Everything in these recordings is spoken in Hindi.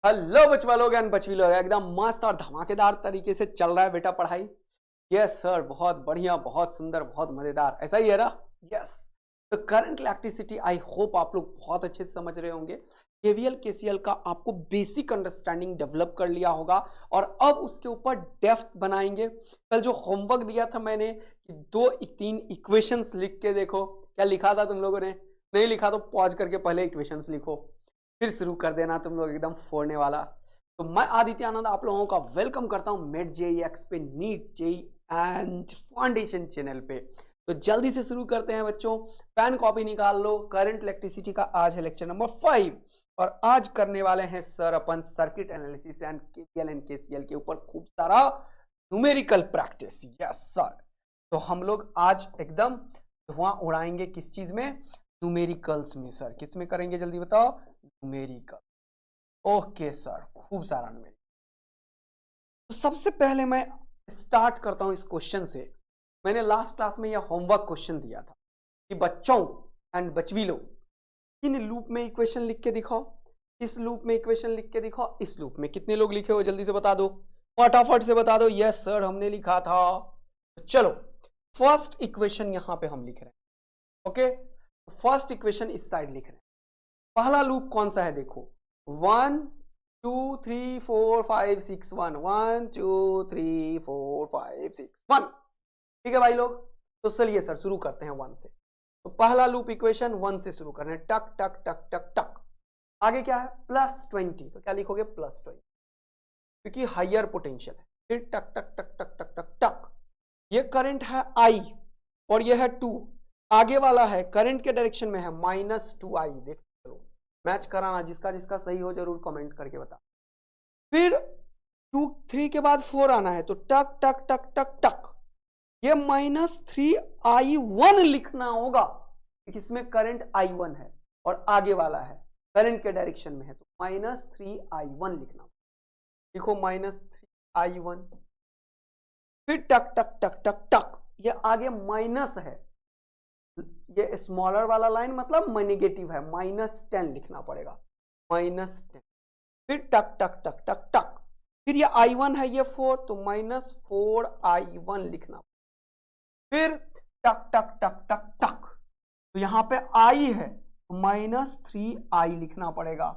हेलो बचवा लोग एंड बचवी लोग, एकदम मस्त और धमाकेदार तरीके से चल रहा है बेटा पढ़ाई। यस सर, बहुत बढ़िया, बहुत सुंदर, बहुत मजेदार, ऐसा ही है ना। यस। तो करंट इलेक्ट्रिसिटी आई होप आप लोग बहुत अच्छे से समझ रहे होंगे। केवीएल केसीएल का आपको बेसिक अंडरस्टैंडिंग डेवलप कर लिया होगा और अब उसके ऊपर डेप्थ बनाएंगे। कल जो होमवर्क दिया था मैंने कि 2-3 इक्वेशंस लिख के देखो, क्या लिखा था तुम लोगों ने? नहीं लिखा तो पॉज करके पहले इक्वेशंस लिखो, फिर शुरू कर देना तुम लोग एकदम फोड़ने वाला। तो मैं आदित्य आनंद आप लोगों का वेलकम करता हूं मेट जेई एक्स पे, NEET JEE and foundation channel पे। तो जल्दी से शुरू करते हैं बच्चों, पेन कॉपी निकाल लो। करंट इलेक्ट्रिसिटी का आज है लेक्चर नंबर 5 और आज करने वाले हैं sir upon circuit analysis and KVL and KCL के ऊपर खूब सारा न्यूमेरिकल प्रैक्टिस। Yes sir. तो हम लोग आज एकदम धुआं उड़ाएंगे किस चीज में? न्यूमेरिकल्स में। सर किस में करेंगे जल्दी बताओ? न्यूमेरिकल। ओके सर, खूब सारा न्यूमेरिकल। तो सबसे पहले मैं स्टार्ट करता हूं इस क्वेश्चन से। मैंने लास्ट क्लास में यह होमवर्क क्वेश्चन दिया था कि बच्चों एंड बचवी लोग इन लूप में इक्वेशन लिख के दिखाओ, इस लूप में इक्वेशन लिख के दिखाओ, इस लूप में। कितने लोग लिखे हो जल्दी से बता दो, फटाफट से बता दो। यस सर हमने लिखा था। चलो फर्स्ट इक्वेशन यहां पे हम लिख रहे हैं। ओके, फर्स्ट इक्वेशन इस साइड लिख रहे हैं। पहला लूप कौन सा है देखो, 1 2 3 4 5 6 1, 1 2 3 4 5 6 1। ठीक है भाई लोग, तो चलिए सर शुरू करते हैं 1 से। तो पहला लूप इक्वेशन 1 से शुरू कर रहे हैं। टक टक टक टक टक। आगे क्या है? +20। तो क्या लिखोगे? +20, क्योंकि हायर पोटेंशियल है। फिर टक टक टक टक टक टक टक। ये करंट है I और ये है 2। आगे वाला है करंट के डायरेक्शन में है -2I। देख लो, मैच कराना, जिसका जिसका सही हो जरूर कमेंट करके बता। फिर 2 3 के बाद 4 आना है, तो टक टक टक टक टक। ये -3I1 लिखना होगा, इसमें करंट I1 है और आगे वाला है करंट के डायरेक्शन में है, तो -3I1 लिखना होगा। लिखो -3I1। फिर टक टक टक टक टक। ये आगे माइनस है, ये स्मॉलर वाला लाइन मतलब नेगेटिव है, -10 लिखना पड़ेगा, -10। फिर टक टक टक टक टक। फिर ये I1 है, ये 4, तो -4I1 लिखना। फिर टक टक टक टक टक। तो यहां पे I है, तो -3I लिखना पड़ेगा।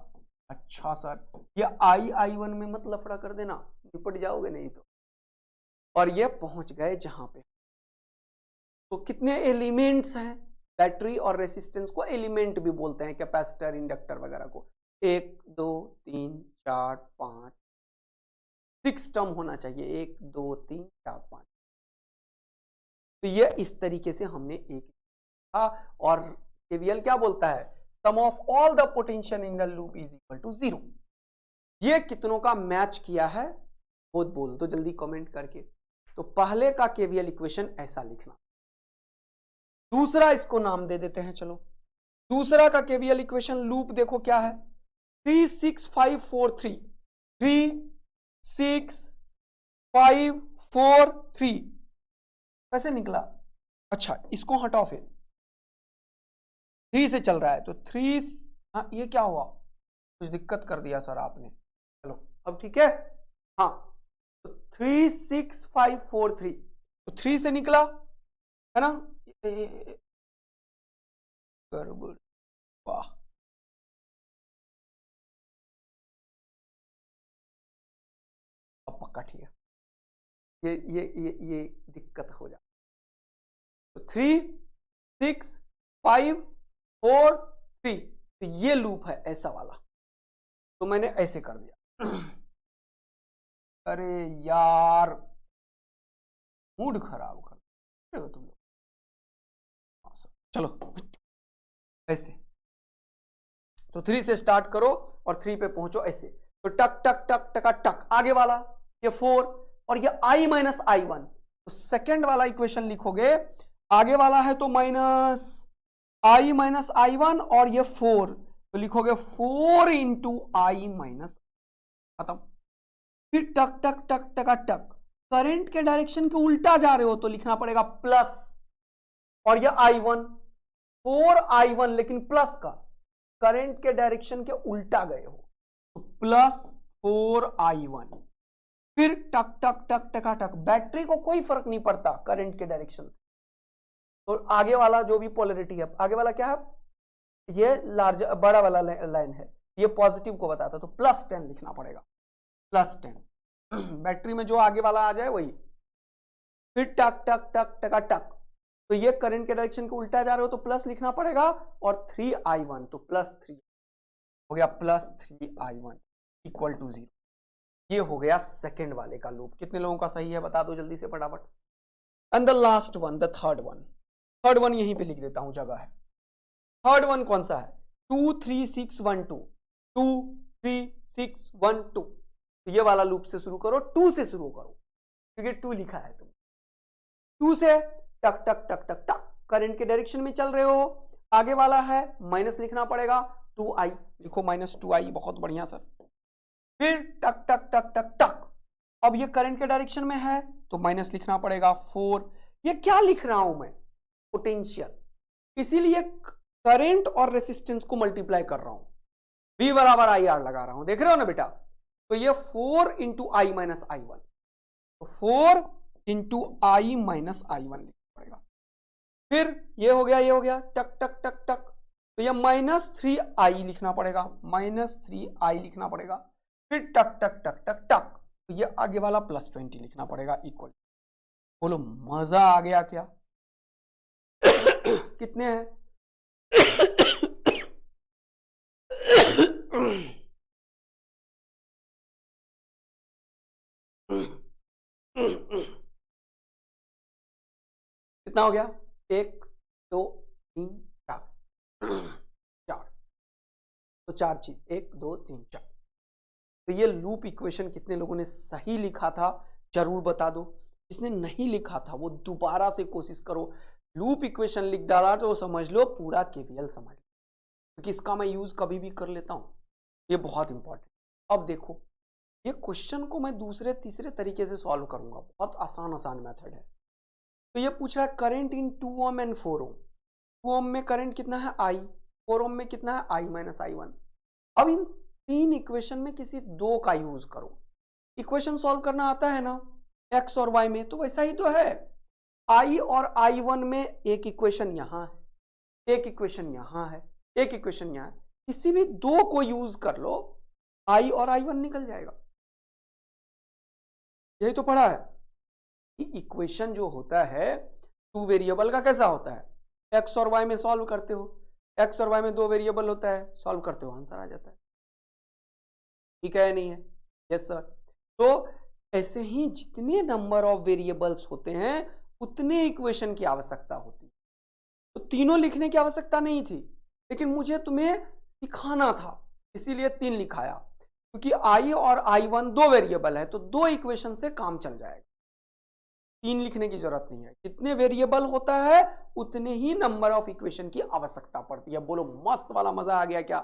अच्छा सर, ये I1 में मत लफड़ा कर देना, निपट जाओगे नहीं तो। और ये पहुंच गए जहां पे। तो कितने एलिमेंट्स हैं? बैटरी और रेसिस्टेंस को एलिमेंट भी बोलते हैं, कैपेसिटर इंडक्टर वगैरह को। 1 2 3 4 5 6 टर्म होना चाहिए, 1 2 3 4 5। तो ये इस तरीके से हमने एक और केवीएल क्या बोलता है? Sum of all the potential in the loop is equal to 0। ये कितनों का मैच किया है खुद बोल दो जल्दी कमेंट करके। तो पहले का केवीएल इक्वेशन ऐसा लिखना। दूसरा इसको नाम दे देते हैं, चलो। दूसरा का केवीएल इक्वेशन लूप देखो क्या है, 3 6 5 4 3। 3 6 5 4 3 कैसे निकला? अच्छा इसको हटाओ, फिर 3 से चल रहा है तो 3। हाँ ये क्या हुआ, कुछ दिक्कत कर दिया सर आपने। चलो अब ठीक है। हाँ तो 3 6 5 4 3, तो 3 से निकला है ना। गड़बड़, वाह। अब पक्का ठीक है, ये दिक्कत हो जाती। तो 3 6 5 4 3, तो ये लूप है ऐसा वाला, तो मैंने ऐसे कर दिया। अरे यार मूड खराब कर रहे हो तुम लोग। चलो ऐसे, तो 3 से स्टार्ट करो और 3 पे पहुंचो ऐसे। तो टक टक टक टका टक। आगे वाला ये 4 और ये I-I1। तो सेकंड वाला इक्वेशन लिखोगे, आगे वाला है तो -I-I1 और ये 4, तो लिखोगे 4 × I-, खत्म। फिर टक टक टक टका टक। करंट के डायरेक्शन के उल्टा जा रहे हो तो लिखना पड़ेगा प्लस, और ये I1 4I1 लेकिन प्लस का, करंट के डायरेक्शन के उल्टा गए हो तो +4i1, फिर टक टक टक टकाटक, बैटरी को कोई फर्क नहीं पड़ता करंट के डायरेक्शन से। तो आगे वाला जो भी पोलरिटी है, आगे वाला क्या है, ये लार्ज बड़ा वाला लाइन है, ये पॉजिटिव को बताता है, तो +10 लिखना पड़ेगा, +10। बैटरी में जो आगे वाला आ जाए वही, फिर टक टक टक टकाटक, तो ये करंट के डायरेक्शन के उल्टा जा रहे हो तो प्लस लिखना पड़ेगा, और 3i1 तो +3 हो गया, +3i1 इक्वल टू 0। ये हो गया सेकंड वाले का लूप। कितने लोगों का सही है बता दो जल्दी से फटाफट। And the last one, the third one यहीं पे लिख देता हूं, जगह है। थर्ड वन कौन सा है, 2 3 6 1 2, 2 3 6 1 2, तो ये वाला लूप से शुरू करो, 2 से शुरू करो क्योंकि 2 लिखा है तुम, 2 से टक टक टक टक टक, करंट के डायरेक्शन में चल रहे हो, आगे वाला है माइनस लिखना पड़ेगा, 2i लिखो, -2i, बहुत बढ़िया सर। फिर टक टक टक टक टक, अब ये करंट के डायरेक्शन में है तो माइनस लिखना पड़ेगा 4। ये क्या लिख रहा हूं मैं, पोटेंशियल, इसीलिए करंट और रेसिस्टेंस को मल्टीप्लाई कर रहा हूं, V बराबर IR लगा रहा हूं, देख रहे हो ना बेटा। तो ये 4 × I - I1, तो 4 × I - I1 लिखना पड़ेगा। फिर ये हो गया, ये हो गया, टक टक टक टक, तो ये -3i लिखना पड़ेगा, -3i लिखना पड़ेगा। फिर टक टक टक टक टक, तो ये आगे वाला +20 लिखना पड़ेगा इक्वल। बोलो मजा आ गया क्या? कितने हैं? कितना हो गया? 1 2 3 4 4, तो 4 चीज, 1 2 3 4। तो ये लूप इक्वेशन कितने लोगों ने सही लिखा था जरूर बता दो। जिसने नहीं लिखा था वो दोबारा से कोशिश करो। लूप इक्वेशन लिख डाला तो समझ लो पूरा केवीएल समझ लो, क्योंकि इसका मैं यूज कभी भी कर लेता हूं, ये बहुत इंपॉर्टेंट। अब देखो ये क्वेश्चन को मैं दूसरे तीसरे तरीके से सॉल्व करूंगा, बहुत आसान मेथड है। तो ये पूछ रहा है करंट इन 2 ओम एंड 4 ओम। 2 ओम में करंट कितना है I, 4 ओम में कितना है I - I1। अब इन तीन इक्वेशन में किसी दो का यूज करो। इक्वेशन सॉल्व करना आता है ना x और y में, तो वैसा ही तो है। I और I1 में एक इक्वेशन यहां है, एक इक्वेशन यहां है, एक इक्वेशन यहां है, किसी भी दो को यूज कर लो, I और I1 निकल जाएगा। यही तो पढ़ा है कि इक्वेशन जो होता है 2 वेरिएबल का कैसा होता है, x और y में सॉल्व करते हो, x और y में 2 वेरिएबल होता है, सॉल्व करते हो आंसर आ जाता है। ठीक है नहीं है? Yes sir. तो ऐसे ही जितने नंबर ऑफ वेरिएबल्स होते हैं उतने इक्वेशन की आवश्यकता होती है। तो तीनों लिखने की आवश्यकता नहीं थी, लेकिन मुझे तुम्हें सिखाना था, इसीलिए 3 लिखाया, क्योंकि I और I1 2 वेरिएबल है, तो 2 इक्वेशन से काम चल जाएगा। 3 लिखने की जरूरत नहीं है। जितने वेरिएबल होता है उतने ही नंबर ऑफ इक्वेशन की आवश्यकता पड़ती है। बोलो मस्त वाला मजा आ गया क्या?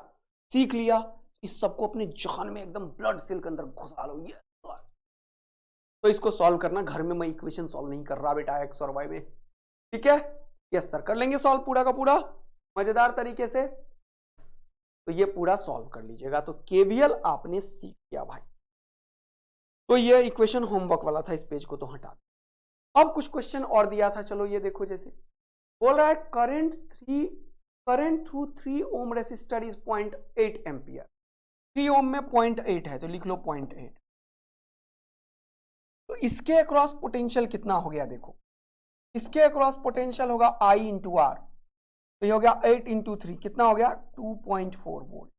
सीख लिया? इस सबको अपने जान में एकदम ब्लड सेल के अंदर घुसा लो। ये तो इसको सॉल्व करना, घर में मैं इक्वेशन सॉल्व नहीं कर रहा बेटा x और y में, ठीक है? यस सर, कर लेंगे सॉल्व पूरा का पूरा मजेदार तरीके से। तो ये पूरा सॉल्व कर लीजिएगा। तो केवीएल आपने सीख लिया भाई। तो ये इक्वेशन होमवर्क वाला था, इस पेज को तो हटा दो। अब कुछ क्वेश्चन और दिया था, चलो ये देखो। जैसे बोल रहा है current through 3 ohm resistor is 0.8 ampere. 3 ओम में 0.8 है तो लिख लो 0.8। तो इसके अक्रॉस पोटेंशियल कितना हो गया देखो, इसके अक्रॉस पोटेंशियल होगा I × R, तो ये हो गया 8 × 3, कितना हो गया 2.4 वोल्ट।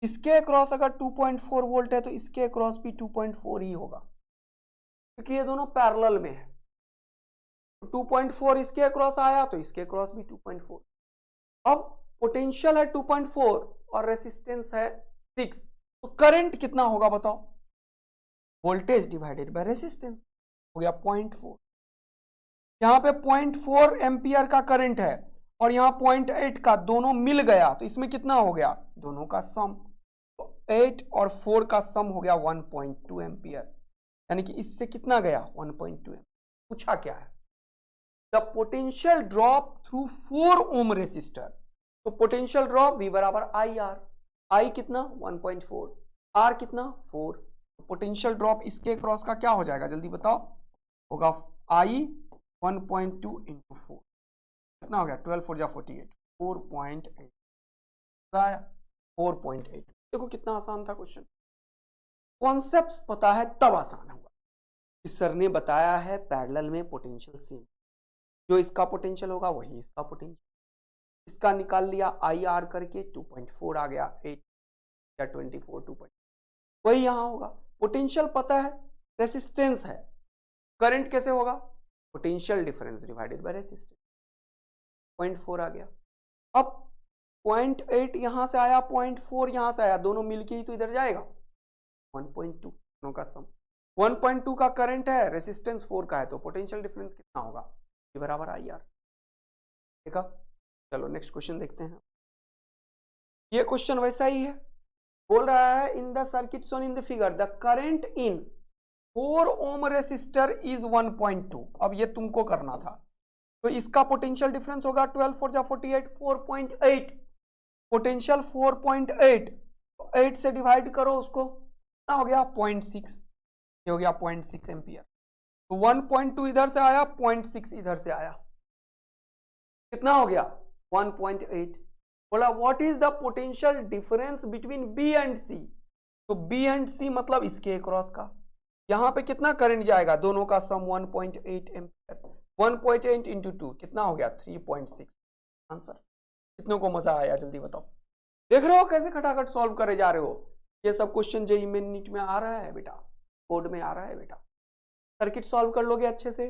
इसके अक्रॉस अगर 2.4 वोल्ट है तो इसके अक्रॉस भी 2.4 ही होगा, क्योंकि ये दोनों पैरेलल में है। तो 2.4 इसके अक्रॉस आया तो इसके अक्रॉस भी 2.4। अब पोटेंशियल है 2.4 और रेसिस्टेंस है 6, तो करंट कितना होगा बताओ? वोल्टेज डिवाइडेड बाय रेसिस्टेंस हो गया 0.4। यहां पे 0.4 एम्पियर का करंट है और यहां 0.8 का, दोनों मिल गया तो इसमें कितना हो गया? दोनों का सम। तो 8 और 4 का सम हो गया 1.2 एम्पियर, यानी कि इससे कितना गया 1.2 एम्पियर। पूछा क्या है? The potential drop through 4 ohm resistor. तो potential drop V = IR। I कितना 1.4, आर कितना 4, पोटेंशियल ड्रॉप इसके क्रॉस का क्या हो जाएगा जल्दी बताओ, होगा आई 1.2 इंटू 4, कितना हो गया 12 4 जा 48, 4.8, 4.8। देखो कितना आसान था क्वेश्चन, कॉन्सेप्ट पता है तब आसान होगा। इस सर ने बताया है पैरेलल में पोटेंशियल सेम, जो इसका पोटेंशियल होगा वही इसका पोटेंशियल, इसका निकाल लिया आई आर करके 2.4 आ गया, 8 या 24 2. वही यहां होगा, पोटेंशियल पता है, रेसिस्टेंस है, करंट कैसे होगा, potential difference divided by resistance, 0.4 आ गया। अब 0.8 यहां से आया, 0.4 यहां से आया, दोनों मिलके ही तो इधर जाएगा, 1.2 दोनों का सम, 1.2 का करंट है, रेसिस्टेंस 4 का है, तो पोटेंशियल डिफरेंस कितना होगा, ये बराबर आई आर। देखा, चलो नेक्स्ट क्वेश्चन देखते हैं। ये क्वेश्चन वैसा ही है, बोल रहा है in the circuit shown in the figure the current in 4 ohm resistor is 1.2। अब ये तुमको करना था, तो इसका पोटेंशियल डिफरेंस होगा 12 4 जा 48, 4.8, पोटेंशियल 4.8, 8 से डिवाइड करो उसको, कितना हो गया 0.6, ये हो गया 0.6 एम्पियर। तो 1.2 इधर से आया, 0.6 इधर से आया, कितना हो गया 1.8। बोला what is the potential difference between B and C, तो बी एंड सी मतलब इसके क्रॉस का, यहां पे कितना करंट जाएगा, दोनों का सम 1.8 एम्पियर, 1.8 इंटू 2 कितना हो गया 3.6। आंसर, कितनों को मजा आया जल्दी बताओ, देख रहे हो कैसे खटाखट सॉल्व करे जा रहे हो, ये सब क्वेश्चन जेईई मेन नीट में आ रहा है बेटा, कोड में आ रहा है बेटा, सर्किट सॉल्व कर लोगे अच्छे से।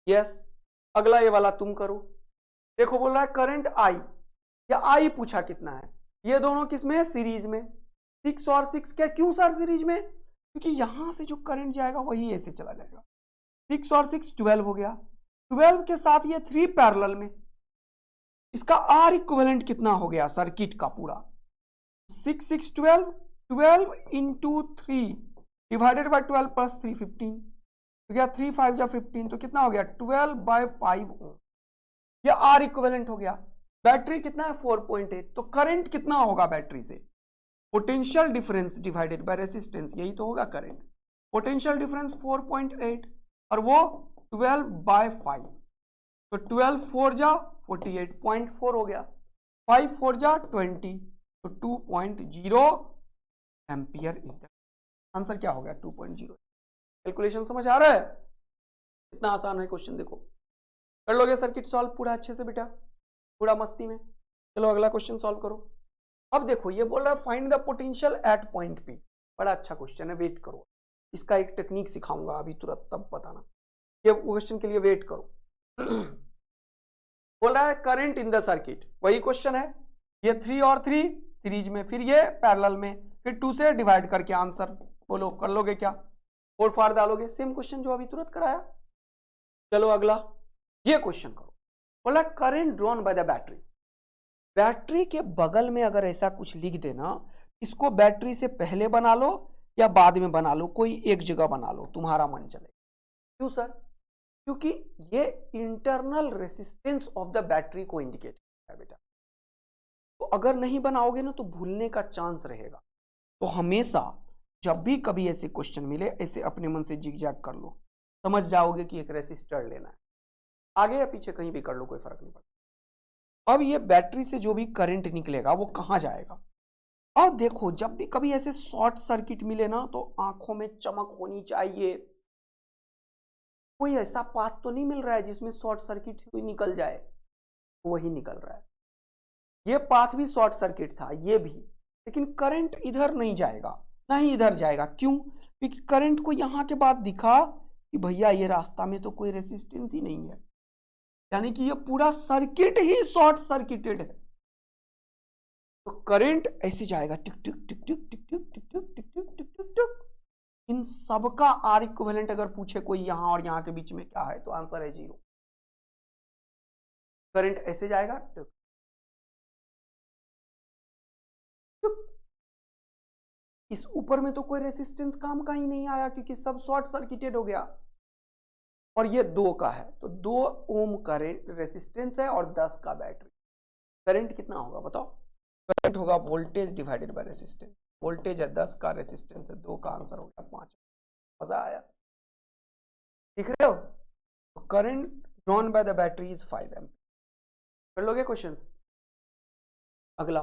यस, अगला ये वाला तुम करो, देखो बोल रहा है करंट आई, या आई पूछा कितना है, ये दोनों किसमें है सीरीज में, 6 और 6 क्या, क्यों सर सीरीज में, क्योंकि यहां से जो करंट जाएगा वही ऐसे चला जाएगा, 6 और 6 12 हो गया, 12 के साथ ये 3 पैरेलल में, इसका आर इक्विवेलेंट कितना हो गया सर्किट का पूरा, 6 6 12, 12 इंटू 3 डिवाइडेड बाय 12 प्लस 3 15, तो क्या 3 5 जा 15, तो कितना हो गया 12/5 ओम, ये आर इक्विवेलेंट हो गया। बैटरी कितना है 4.8, तो करंट कितना होगा बैटरी से, potential difference divided by resistance, यही तो होगा करंट, पोटेंशियल डिफरेंस 4.8 और वो 12/5, तो 12 4 जा 48, 0.4 हो गया, 5 4 जा 20, तो 2.0 एम्पियर इज द आंसर। क्या हो गया 2.0। कैलकुलेशन समझ आ रहा है, कितना आसान है क्वेश्चन, देखो कर लोगे सर्किट सॉल्व पूरा अच्छे से बेटा, पूरा मस्ती में। चलो अगला क्वेश्चन सॉल्व करो। अब देखो ये बोल रहा है find the potential at point P, बड़ा अच्छा क्वेश्चन है, वेट करो, इसका एक टेक्निक सिखाऊंगा अभी तुरंत, तब बताना, ये क्वेश्चन के लिए वेट करो। बोल रहा है करंट इन द सर्किट, वही क्वेश्चन है, ये 3 और 3 सीरीज में, फिर ये पैरेलल में, फिर 2 से डिवाइड करके आंसर बोलो, कर लोगे क्या, 4 फार डालोगे, सेम क्वेश्चन जो अभी तुरंत कराया। चलो अगला ये क्वेश्चन करो, बोला current drawn by the battery, battery के बगल में अगर ऐसा कुछ लिख देना, इसको बैटरी से पहले बना लो या बाद में बना लो, कोई एक जगह बना लो, तुम्हारा मन चले। क्यों सर, क्योंकि ये internal resistance of the battery को इंडिकेट करता है बेटा, तो अगर नहीं बनाओगे ना तो भूलने का चांस रहेगा। तो हमेशा जब भी कभी ऐसे क्वेश्चन मिले, ऐसे अपने मन से जिग-जैग कर लो, समझ जाओगे कि एक रेसिस्टर लेना है, आगे या पीछे कहीं भी कर लो, कोई फर्क नहीं पड़ता। अब ये बैटरी से जो भी करंट निकलेगा वो कहां जाएगा, और देखो जब भी कभी ऐसे शॉर्ट सर्किट मिले ना, तो आंखों में चमक होनी चाहिए, कोई ऐसा पाथ तो नहीं मिल रहा है जिसमें शॉर्ट सर्किट हुई निकल जाए, वही निकल रहा है। ये पाथ भी शॉर्ट सर्किट था, ये भी, लेकिन करंट इधर नहीं जाएगा, ना ही इधर जाएगा। क्यों, क्योंकि करंट को यहां के बाद दिखा कि भैया ये रास्ता में तो कोई रेसिस्टेंस ही नहीं है, यानी कि ये पूरा सर्किट ही शॉर्ट सर्किटेड है, तो करंट ऐसे जाएगा टिक टिक टिक टिक टिक टिक टिक टिक टिक टिक टिक टिक टिक। इन सबका आर इक्विवेलेंट अगर पूछे कोई यहां और यहां के बीच में क्या है, तो आंसर है 0। करंट ऐसे जाएगा टिक टिक, इस ऊपर में तो कोई रेसिस्टेंस काम का ही नहीं आया, क्योंकि सब शॉर्ट सर्किटेड हो गया, और ये 2 का है, तो 2 ओम करंट रेसिस्टेंस है और 10 का बैटरी, करंट कितना होगा बताओ, करंट होगा voltage divided by resistance, voltage है 10 का, रेसिस्टेंस है 2 का, आंसर हो गया 5। मजा आया? दिख रहे हो? तो current drawn by the battery is 5 ampere. कर लोगे क्वेश्चंस? अगला,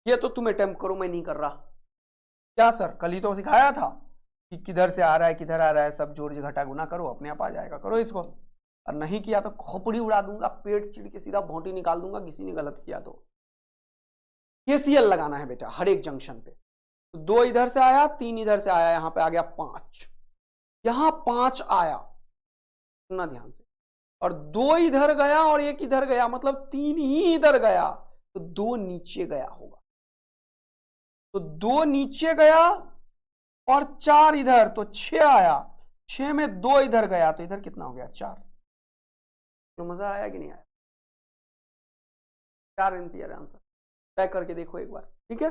ये तो तुम अटेम्प्ट करो, मैं नहीं कर रहा। क्या सर, कल ही तो सिखाया था कि किधर से आ रहा है किधर आ रहा है, सब जोड़ घटा गुना करो, अपने आप आ जाएगा। करो इसको, और नहीं किया तो खोपड़ी उड़ा दूंगा, पेट चिड़ के सीधा भोंटी निकाल दूंगा किसी ने गलत किया तो। केसीएल लगाना है बेटा हर एक जंक्शन पे। तो 2 इधर से आया, 3 इधर से आया, यहां पे आ गया 5, यहां 5 आया, सुनना ध्यान से, और 2 इधर गया और 1 इधर गया, मतलब 3 ही इधर गया, तो 2 नीचे गया होगा। तो 2 नीचे गया और 4 इधर, तो 6 आया, 6 में 2 इधर गया, तो इधर कितना हो गया 4। तो मजा आया कि नहीं आया? 4 एम्पियर आंसर। तय करके देखो एक बार, ठीक है?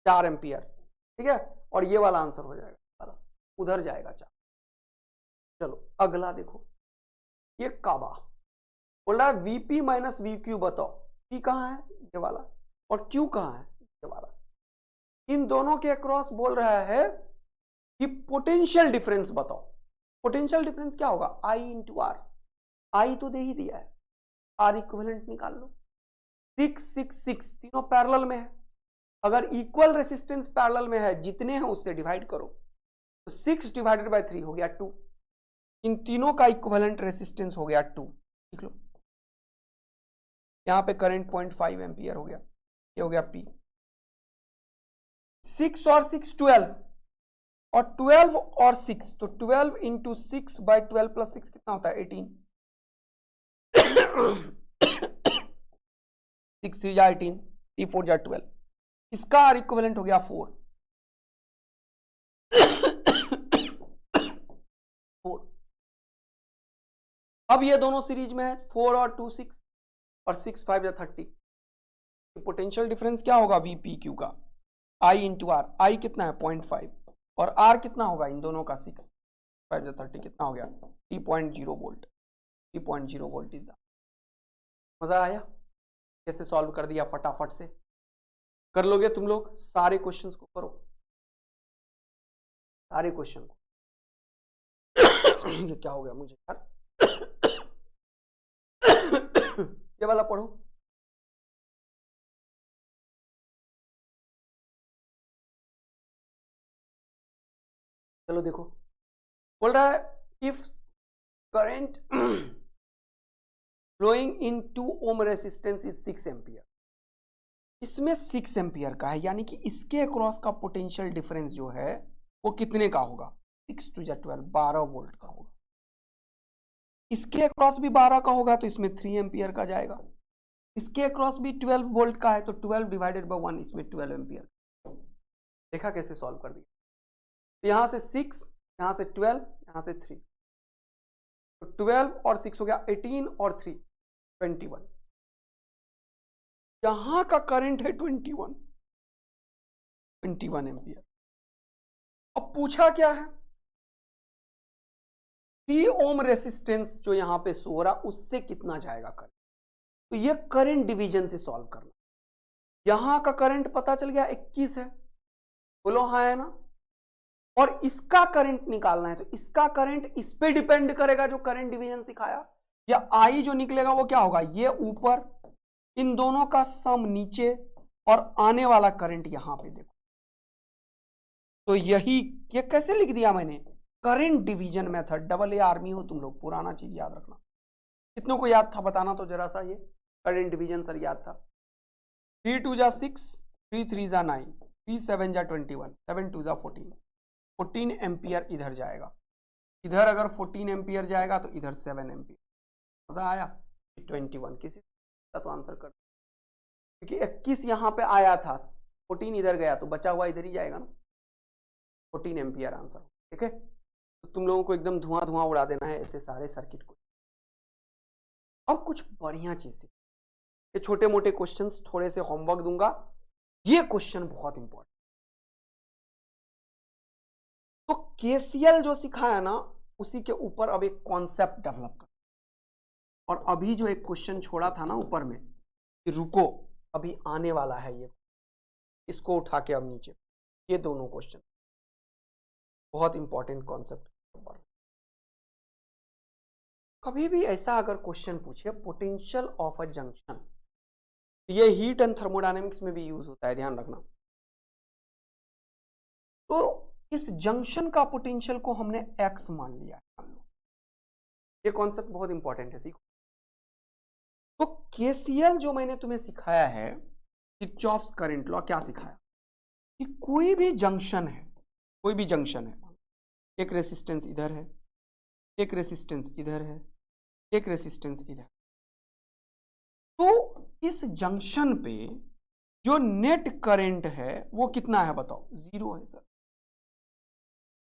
4 एम्पियर, ठीक है? और ये वाला आंसर हो जाएगा, उधर जाएगा 4। चलो अगला देखो, ये काबा बोल रहा है वीपी माइनस वी क्यू बताओ। पी कहाँ है? ये वाला, और क्यू कहाँ है? ये वाला। इन दोनों के अक्रॉस बोल रहा है कि पोटेंशियल डिफरेंस बताओ। पोटेंशियल डिफरेंस क्या होगा? आई इंटू आर। आई तो दे ही दिया है, आर इक्विवेलेंट निकाल लो। 6 6 6 तीनों पैरेलल में है, अगर इक्वल रेसिस्टेंस पैरेलल में है, जितने हैं उससे डिवाइड करो, तो 6 डिवाइडेड बाय 3 हो गया 2। इन तीनों का इक्विवेलेंट रेसिस्टेंस हो गया 2। लिख लो, यहां पे करंट 0.5 एम्पियर हो गया, ये हो गया पी। 6 और 6 12, और 12 और 6, तो 12 इंटू 6 बाई 12 प्लस 6 कितना होता है? 18। 6 3 जा 18, 3 4 जा 12, इसका आर इक्विवेलेंट हो गया 4। 4। अब ये दोनों सीरीज में है, 4 और 2 6, और 6 5 जा 30। पोटेंशियल डिफरेंस क्या होगा वीपी क्यू का? आई इंटू आर। आई कितना है? 0.5, और आर कितना होगा इन दोनों का? 6 5 जा 30, कितना हो गया? 3.0 वोल्ट। 3.0 volt is the. मजा आया? कैसे सॉल्व कर दिया फटाफट से। कर लोगे तुम लोग? सारे क्वेश्चंस को करो, सारे क्वेश्चन को। ये क्या हो गया मुझे यार? ये वाला पढ़ो। चलो देखो, बोल रहा है if current flowing in 2 ohm resistance is 6 ampere. इसमें 6 एम्पियर का है, यानी कि इसके अक्रॉस का पोटेंशियल डिफरेंस जो है वो कितने का होगा? 6 2 12, 12 वोल्ट का होगा। इसके अक्रॉस भी 12 का होगा, तो इसमें 3 एम्पियर का जाएगा। इसके अक्रॉस भी 12 वोल्ट का है, तो 12 डिवाइडेड बाय 1, इसमें 12 एम्पियर। देखा कैसे सॉल्व कर दिया? तो यहां से 6, यहां से 12, यहां से 3, तो 12 और 6 हो गया 18, और 3 21। यहां का करंट है 21 एम्पियर। अब पूछा क्या है? 3 ओम रेसिस्टेंस जो यहां पे सो रहा, उससे कितना जाएगा करंट। तो ये करंट डिवीजन से सॉल्व करना। यहां का करंट पता चल गया 21 है, बोलो हाँ है ना? और इसका करंट निकालना है, तो इसका करंट इस पे डिपेंड करेगा जो करंट डिवीजन सिखाया। या आई जो निकलेगा वो क्या होगा? ये ऊपर, इन दोनों का सम नीचे, और आने वाला करंट यहां पे देखो। तो यही, ये कैसे लिख दिया मैंने? Current division method. Double A army हो तुम लोग, पुराना चीज याद रखना। कितनों को याद था बताना तो जरा सा। ये करंट डिवीजन सर याद था। 3 2 जा 6, 3 3 जा 9, 3 7 जा 21, 7 2 जा 14। 14 एम्पियर इधर जाएगा, इधर अगर 14 एम्पियर जाएगा तो इधर 7 एम्पियर। मजा आया? 21 किसी का तो आंसर कर, क्योंकि 21 यहाँ पे आया था, 14 इधर गया, तो बचा हुआ इधर ही जाएगा ना। 14 एम्पियर आंसर, ठीक है? तो तुम लोगों को एकदम धुआं धुआं उड़ा देना है ऐसे सारे सर्किट को। अब कुछ बढ़िया चीज, ये छोटे मोटे क्वेश्चंस थोड़े से होमवर्क दूंगा। ये क्वेश्चन बहुत इंपॉर्टेंट। तो केसीएल जो सिखाया ना, उसी के ऊपर अब एक कॉन्सेप्ट डेवलप कर। और अभी जो एक क्वेश्चन छोड़ा था ना ऊपर में कि रुको अभी आने वाला है, ये इसको उठा के अब नीचे ये दोनों क्वेश्चन बहुत इंपॉर्टेंट कॉन्सेप्ट। कभी भी ऐसा अगर क्वेश्चन पूछे पोटेंशियल ऑफ अ जंक्शन, ये हीट एंड थर्मोडायनेमिक्स में भी यूज होता है, ध्यान रखना। तो इस जंक्शन का पोटेंशियल को हमने x मान लिया, मान लो। ये कॉन्सेप्ट बहुत इंपॉर्टेंट है, सीखो। तो केसीएल जो मैंने तुम्हें सिखाया है, किरचॉफ्स करंट लॉ, क्या सिखाया कि कोई भी जंक्शन है, कोई भी जंक्शन है, एक रेसिस्टेंस इधर है, एक रेसिस्टेंस इधर है, एक रेसिस्टेंस इधर, तो इस जंक्शन पे जो नेट करंट है वो कितना है बताओ? 0 है सर।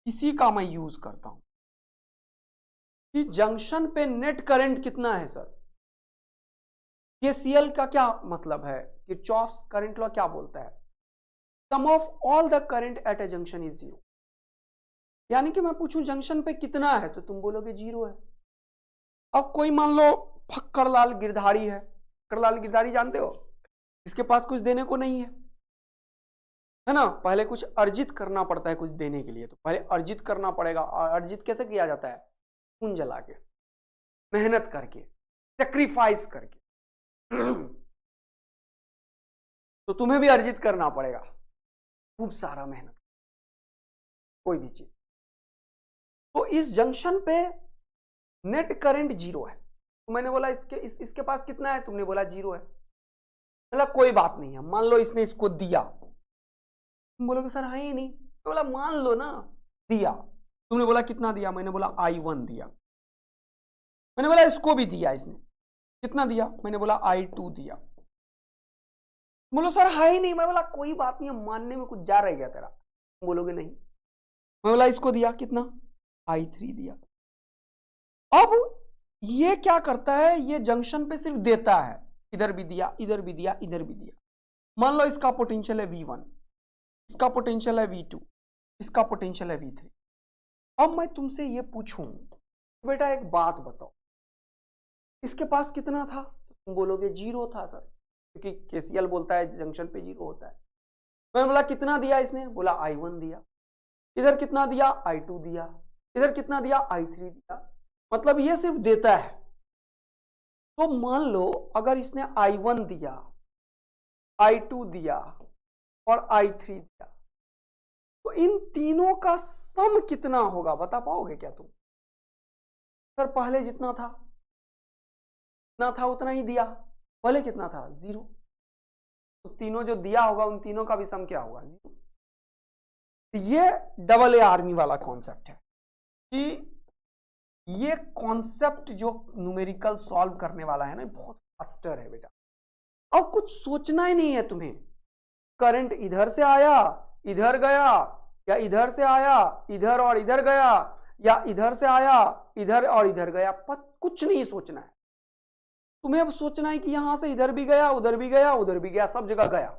इसी का मैं यूज करता हूं कि जंक्शन पे नेट करंट कितना है सर। केसीएल का क्या मतलब है? किरचॉफ्स करंट लॉ क्या बोलता है? Sum of all the current at a junction is 0। यानी कि मैं पूछूं जंक्शन पे कितना है तो तुम बोलोगे 0 है। अब कोई मान लो फक्कड़लाल गिरधारी है, फक्कड़लाल गिरधारी जानते हो, इसके पास कुछ देने को नहीं है ना। पहले कुछ अर्जित करना पड़ता है कुछ देने के लिए, तो पहले अर्जित करना पड़ेगा। और अर्जित कैसे किया जाता है? खून जला के, मेहनत करके, सेक्रीफाइस करके। तो तुम्हें भी अर्जित करना पड़ेगा, खूब सारा मेहनत, कोई भी चीज। तो इस जंक्शन पे नेट करंट 0 है। तो मैंने बोला इसके पास कितना है? तुमने बोला 0 है। मतलब कोई बात नहीं है, मान लो इसने इसको दिया। तुम बोलोगे सर है ही नहीं। मैं बोला मान लो ना दिया। तुमने बोला कितना दिया? मैंने बोला I1 दिया। मैंने बोला इसको भी दिया, इसने कितना दिया? मैंने बोला I2 दिया। बोलो सर है ही नहीं। मैं बोला कोई बात नहीं, मानने में कुछ जा रह गया तेरा। तुम बोलोगे नहीं। मैं बोला इसको दिया, कितना? I3 दिया। अब ये क्या करता है? ये जंक्शन पे सिर्फ देता है, इधर भी दिया, इधर भी दिया, इधर भी दिया। मान लो इसका पोटेंशियल है V1, इसका पोटेंशियल है V2, इसका पोटेंशियल है V3। अब मैं तुमसे ये पूछूं बेटा एक बात बताओ, इसके पास कितना था? तो तुम बोलोगे 0 था सर, क्योंकि केसीएल बोलता है जंक्शन पे 0 होता है। मैं बोला कितना दिया इसने? बोला I1 दिया। इधर कितना दिया? I2 दिया। इधर कितना दिया? I3 दिया। मतलब ये सिर्फ देता है। तो मान लो अगर इसने I1 दिया, I2 दिया और I3 दिया, तो इन तीनों का सम कितना होगा बता पाओगे क्या तुम? सर पहले जितना था उतना ही दिया। पहले कितना था? 0। तो तीनों जो दिया होगा उन तीनों का भी सम क्या होगा? 0। ये AA आर्मी वाला कॉन्सेप्ट है कि ये कॉन्सेप्ट जो न्यूमेरिकल सॉल्व करने वाला है ना, बहुत फास्टर है बेटा। अब कुछ सोचना ही नहीं है तुम्हें। करंट इधर से आया इधर गया, या इधर से आया इधर और इधर गया, या इधर से आया इधर और इधर गया, कुछ नहीं सोचना है तुम्हें। अब सोचना है कि यहां से इधर भी गया, उधर भी गया, उधर भी गया, सब जगह गया।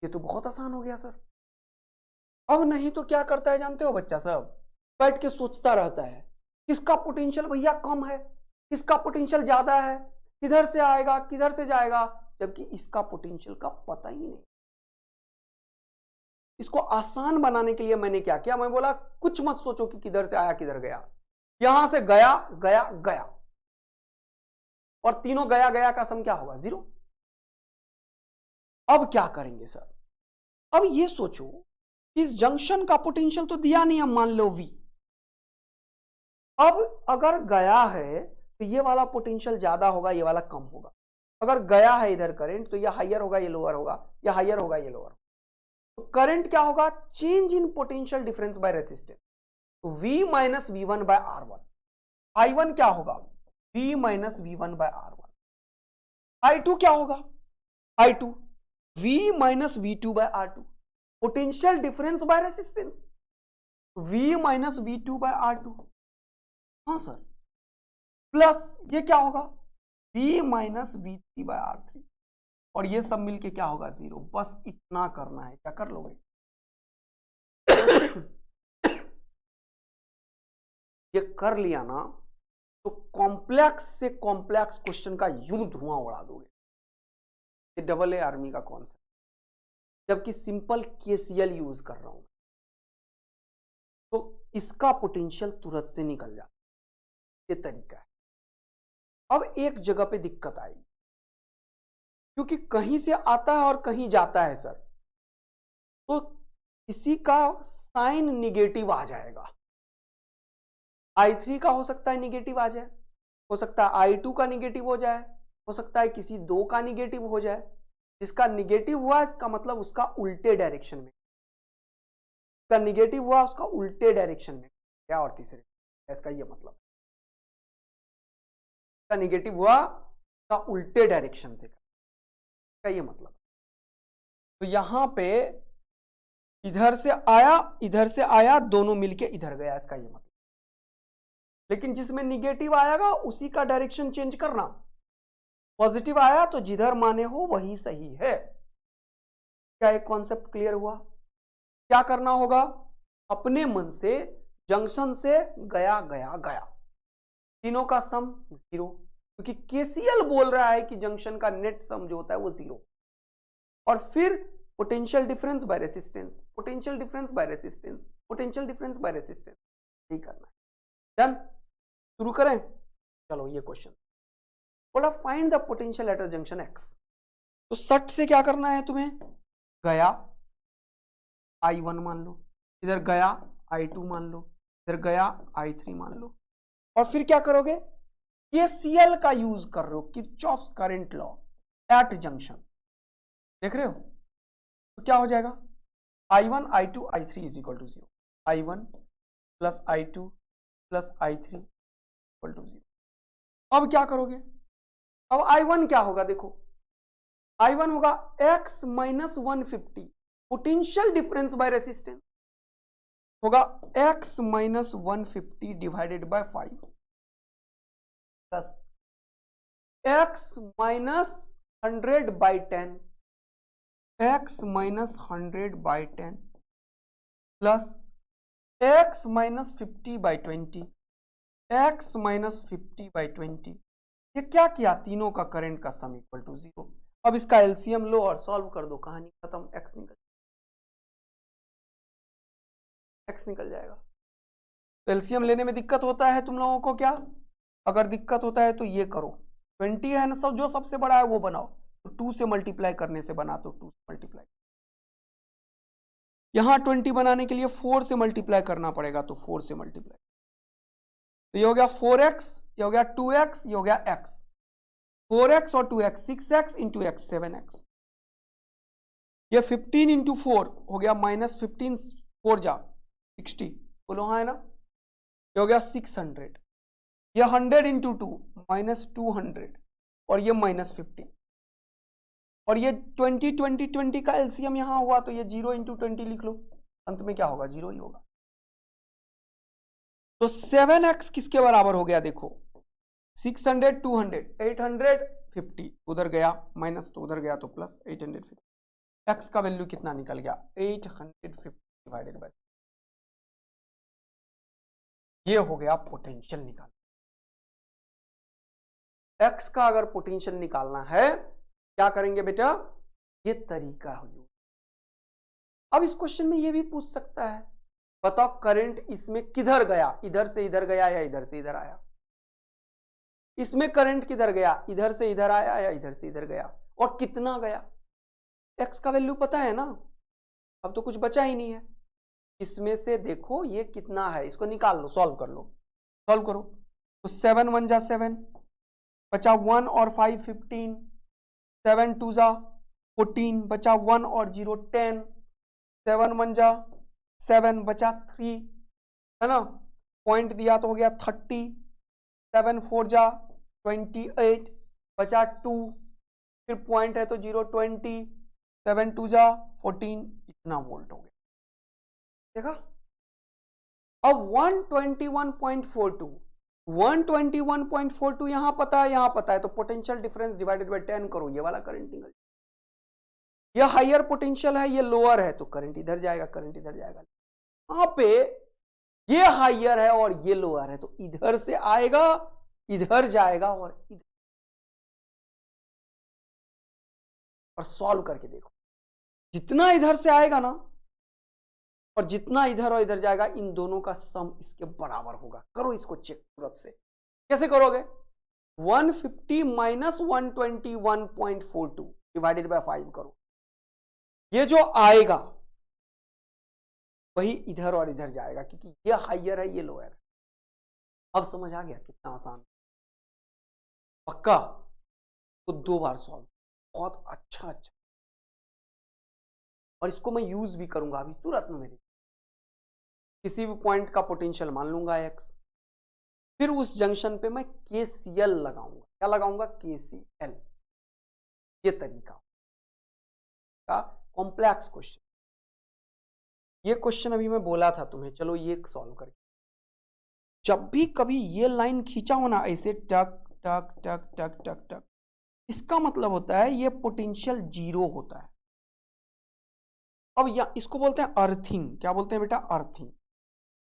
ये तो बहुत आसान हो गया सर। अब नहीं तो क्या करता है जानते हो बच्चा सब? बैठ के सोचता रहता है किसका पोटेंशियल भैया कम है, किसका पोटेंशियल ज्यादा है, किधर से आएगा किधर से जाएगा, जबकि इसका पोटेंशियल का पता ही नहीं। इसको आसान बनाने के लिए मैंने क्या किया? मैं बोला कुछ मत सोचो कि किधर से आया किधर गया, यहां से गया गया गया, और तीनों गया गया का सम क्या होगा? 0। अब क्या करेंगे सर? अब ये सोचो इस जंक्शन का पोटेंशियल तो दिया नहीं है, मान लो V। अब अगर गया है तो ये वाला पोटेंशियल ज्यादा होगा, ये वाला कम होगा। अगर गया है इधर करंट तो ये हायर होगा, ये लोअर होगा, या हायर होगा, ये लोअर। तो करंट क्या होगा? Change in potential difference by resistance. तो V minus V1 by R1। I1 क्या होगा? V minus V1 by R1। I2 क्या होगा? I2 V minus V2 by R2। Potential difference by resistance, V minus V2 by R2। हाँ सर। प्लस ये क्या होगा? V minus V3 bye R3, और ये सब मिलके क्या होगा? 0। बस इतना करना है। क्या कर लोगे? ये कर लिया ना तो कॉम्प्लेक्स से कॉम्प्लेक्स क्वेश्चन का यूं धुआं उड़ा दोगे। ये AA आर्मी का कॉन्सेप्ट। जबकि सिंपल केसीएल यूज कर रहा हूं तो इसका पोटेंशियल तुरंत से निकल जाता है। ये तरीका है। अब एक जगह पे दिक्कत आई, क्योंकि कहीं से आता है और कहीं जाता है सर, तो किसी का साइन निगेटिव आ जाएगा। I3 का हो सकता है निगेटिव आ जाए, हो सकता है I2 का निगेटिव हो जाए, हो सकता है किसी दो का निगेटिव हो जाए। जिसका निगेटिव हुआ इसका मतलब उसका उल्टे डायरेक्शन में, का निगेटिव हुआ उसका उल्टे डायरेक्शन में क्या, और तीसरे इसका ये मतलब का निगेटिव हुआ का उल्टे डायरेक्शन से का ये मतलब। तो यहां पे इधर से आया दोनों मिलके इधर गया, इसका ये मतलब। लेकिन जिसमें निगेटिव आएगा उसी का डायरेक्शन चेंज करना, पॉजिटिव आया तो जिधर माने हो वही सही है। क्या एक कॉन्सेप्ट क्लियर हुआ? क्या करना होगा, अपने मन से जंक्शन से गया गया गया, तीनों का सम 0, क्योंकि केसीएल बोल रहा है कि जंक्शन का नेट सम जो होता है वो 0। और फिर potential difference by resistance, potential difference by resistance, potential difference by resistance, यही करना है। डन, शुरू करें। चलो ये क्वेश्चन बोला find the potential at a junction x. तो सट से क्या करना है तुम्हें, गया I1 मान लो, इधर गया I2 मान लो, इधर गया I3 मान लो, और फिर क्या करोगे, केसीएल का यूज कर रहे हो, Kirchhoff's current law at junction. देख रहे हो? तो क्या हो जाएगा, I1 I2 I3 is equal to 0, I1 plus I2 plus I3 equal to 0। अब क्या करोगे, अब I1 क्या होगा, देखो I1 होगा x minus 150, potential difference by resistance होगा x minus 150 divided by 5 plus x minus 100 by 10, x minus 100 by 10 plus x minus 50 by 20, x minus 50 by 20। ये क्या किया, तीनों का करंट का सम इक्वल टू 0। अब इसका एलसीएम लो और सॉल्व कर दो, कहानी खत्म, x निकल जाएगा। तो एलसीएम लेने में दिक्कत होता है तुम लोगों को क्या, अगर दिक्कत होता है तो ये करो, 20 है ना, सब जो सबसे बड़ा है वो बनाओ, तो 2 से मल्टीप्लाई करने से बना, तो 2 से मल्टीप्लाई, यहां 20 बनाने के लिए 4 से मल्टीप्लाई करना पड़ेगा, तो 4 से मल्टीप्लाई, तो ये हो गया 4x, ये हो गया 2x, ये हो गया x, 4x और 2x 6x into x 7x, ये 15 इंटू 4 हो गया माइनस 15, 4 जा 60, बोलो हाँ है ना, ये हो गया 600, ये 100 इंटू 2 माइनस 200, और ये माइनस 50, और ये 20 का एलसीएम यहां हुआ, तो ये 0 इंटू 20 लिख लो, अंत में क्या होगा, 0 ही होगा। तो 7x किसके बराबर हो गया, देखो 600 200 850, उधर गया माइनस तो उधर गया तो प्लस 850, x का वैल्यू कितना निकल गया 850 डिवाइडेड बाय, ये हो गया पोटेंशियल निकाल। x का अगर पोटेंशियल निकालना है क्या करेंगे बेटा, ये तरीका हो। अब इस क्वेश्चन में ये भी पूछ सकता है, बताओ करंट इसमें किधर गया, इधर से इधर गया या इधर से इधर आया, इसमें करंट किधर गया, इधर से इधर आया या इधर से इधर गया, और कितना गया, x का वैल्यू पता है ना, अब तो कुछ बचा ही नहीं है। इसमें से देखो ये कितना है, इसको निकाल लो, सॉल्व कर लो, सॉल्व करो, तो 7 1 जा 7, बचा 1 और 5 15, 7 2 जा 14, बचा 1 और 0 10, 7 1 जा 7, बचा 3 है ना, पॉइंट दिया तो हो गया 30, 7 4 जा 28, बचा 2, फिर पॉइंट है तो 0 20, 7 2 जा 14, इतना वोल्ट हो गया, देखा। अब 121.42, 121.42 यहां पता है, तो पोटेंशियल डिफरेंस डिवाइडेड बाय 10 करो, ये वाला करंट निकल, ये हायर पोटेंशियल है, ये लोअर है, तो करंट इधर जाएगा, करंट इधर जाएगा। वहां पे ये हायर है और ये लोअर है, तो इधर से आएगा, इधर जाएगा और इधर, और सॉल्व करके देखो, जितना इधर से आएगा ना और जितना इधर और इधर जाएगा, इन दोनों का सम इसके बराबर होगा। करो इसको चेक तुरंत से। कैसे करोगे? 150 माइनस 121.42 डिवाइडेड बाय 5 करो। ये जो आएगा वही इधर और इधर जाएगा, क्योंकि ये हाइयर है, ये लोअर है। अब समझ आ गया कितना आसान? पक्का? तो 2 बार सॉल्व, बहुत अच्छा। और इसको मैं यूज भी करूंगा अभी तुरंत में। मेरी किसी भी पॉइंट का पोटेंशियल मान लूंगा x, फिर उस जंक्शन पे मैं KCL लगाऊंगा। क्या लगाऊंगा? KCL। ये तरीका का कॉम्प्लेक्स क्वेश्चन। ये क्वेश्चन अभी मैं बोला था तुम्हें, चलो ये सॉल्व करके। जब भी कभी ये लाइन खींचा हो ना ऐसे टक टक टक टक टक टक, इसका मतलब होता है ये पोटेंशियल 0 होता है। अब या इसको बोलते हैं अर्थिंग। क्या बोलते हैं बेटा? अर्थिंग।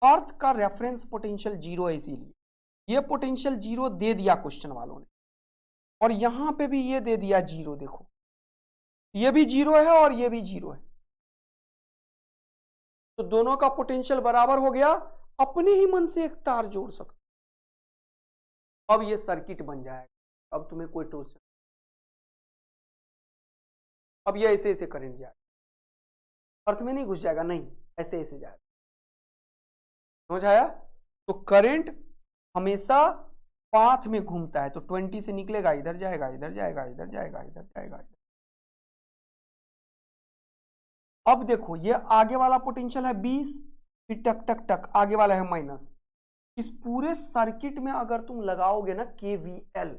अर्थ का रेफरेंस पोटेंशियल 0 है, इसीलिए ये पोटेंशियल 0 दे दिया क्वेश्चन वालों ने, और यहां पे भी ये दे दिया 0। देखो ये भी 0 है और ये भी 0 है, तो दोनों का पोटेंशियल बराबर हो गया। अपने ही मन से एक तार जोड़ सकते, अब ये सर्किट बन जाएगा। अब तुम्हें कोई टोर्च, अब ये ऐसे ऐसे करंट जाएगा, अर्थ में नहीं घुस जाएगा, नहीं ऐसे ऐसे जाएगा। समझ आया? तो करंट हमेशा पाथ में घूमता है, तो 20 से निकलेगा, इधर जाएगा, इधर जाएगा, इधर जाएगा, इधर जाएगा। अब देखो ये आगे वाला पोटेंशियल है 20, फिर टक टक टक आगे वाला है माइनस। इस पूरे सर्किट में अगर तुम लगाओगे ना KVL,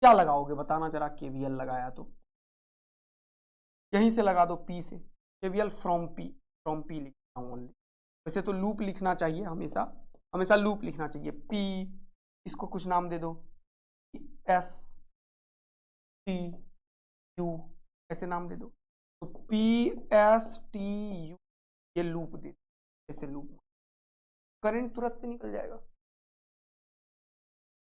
क्या लगाओगे बताना जरा? KVL लगाया तो यहीं से लगा दो, P से। KVL फ्रॉम P लिखता हूं ओनली। वैसे तो लूप लिखना चाहिए, हमेशा लूप लिखना चाहिए। P, इसको कुछ नाम दे दो, S T U, ऐसे नाम दे दो। तो P S T U, ये लूप दे, ऐसे लूप। करंट तुरंत से निकल जाएगा।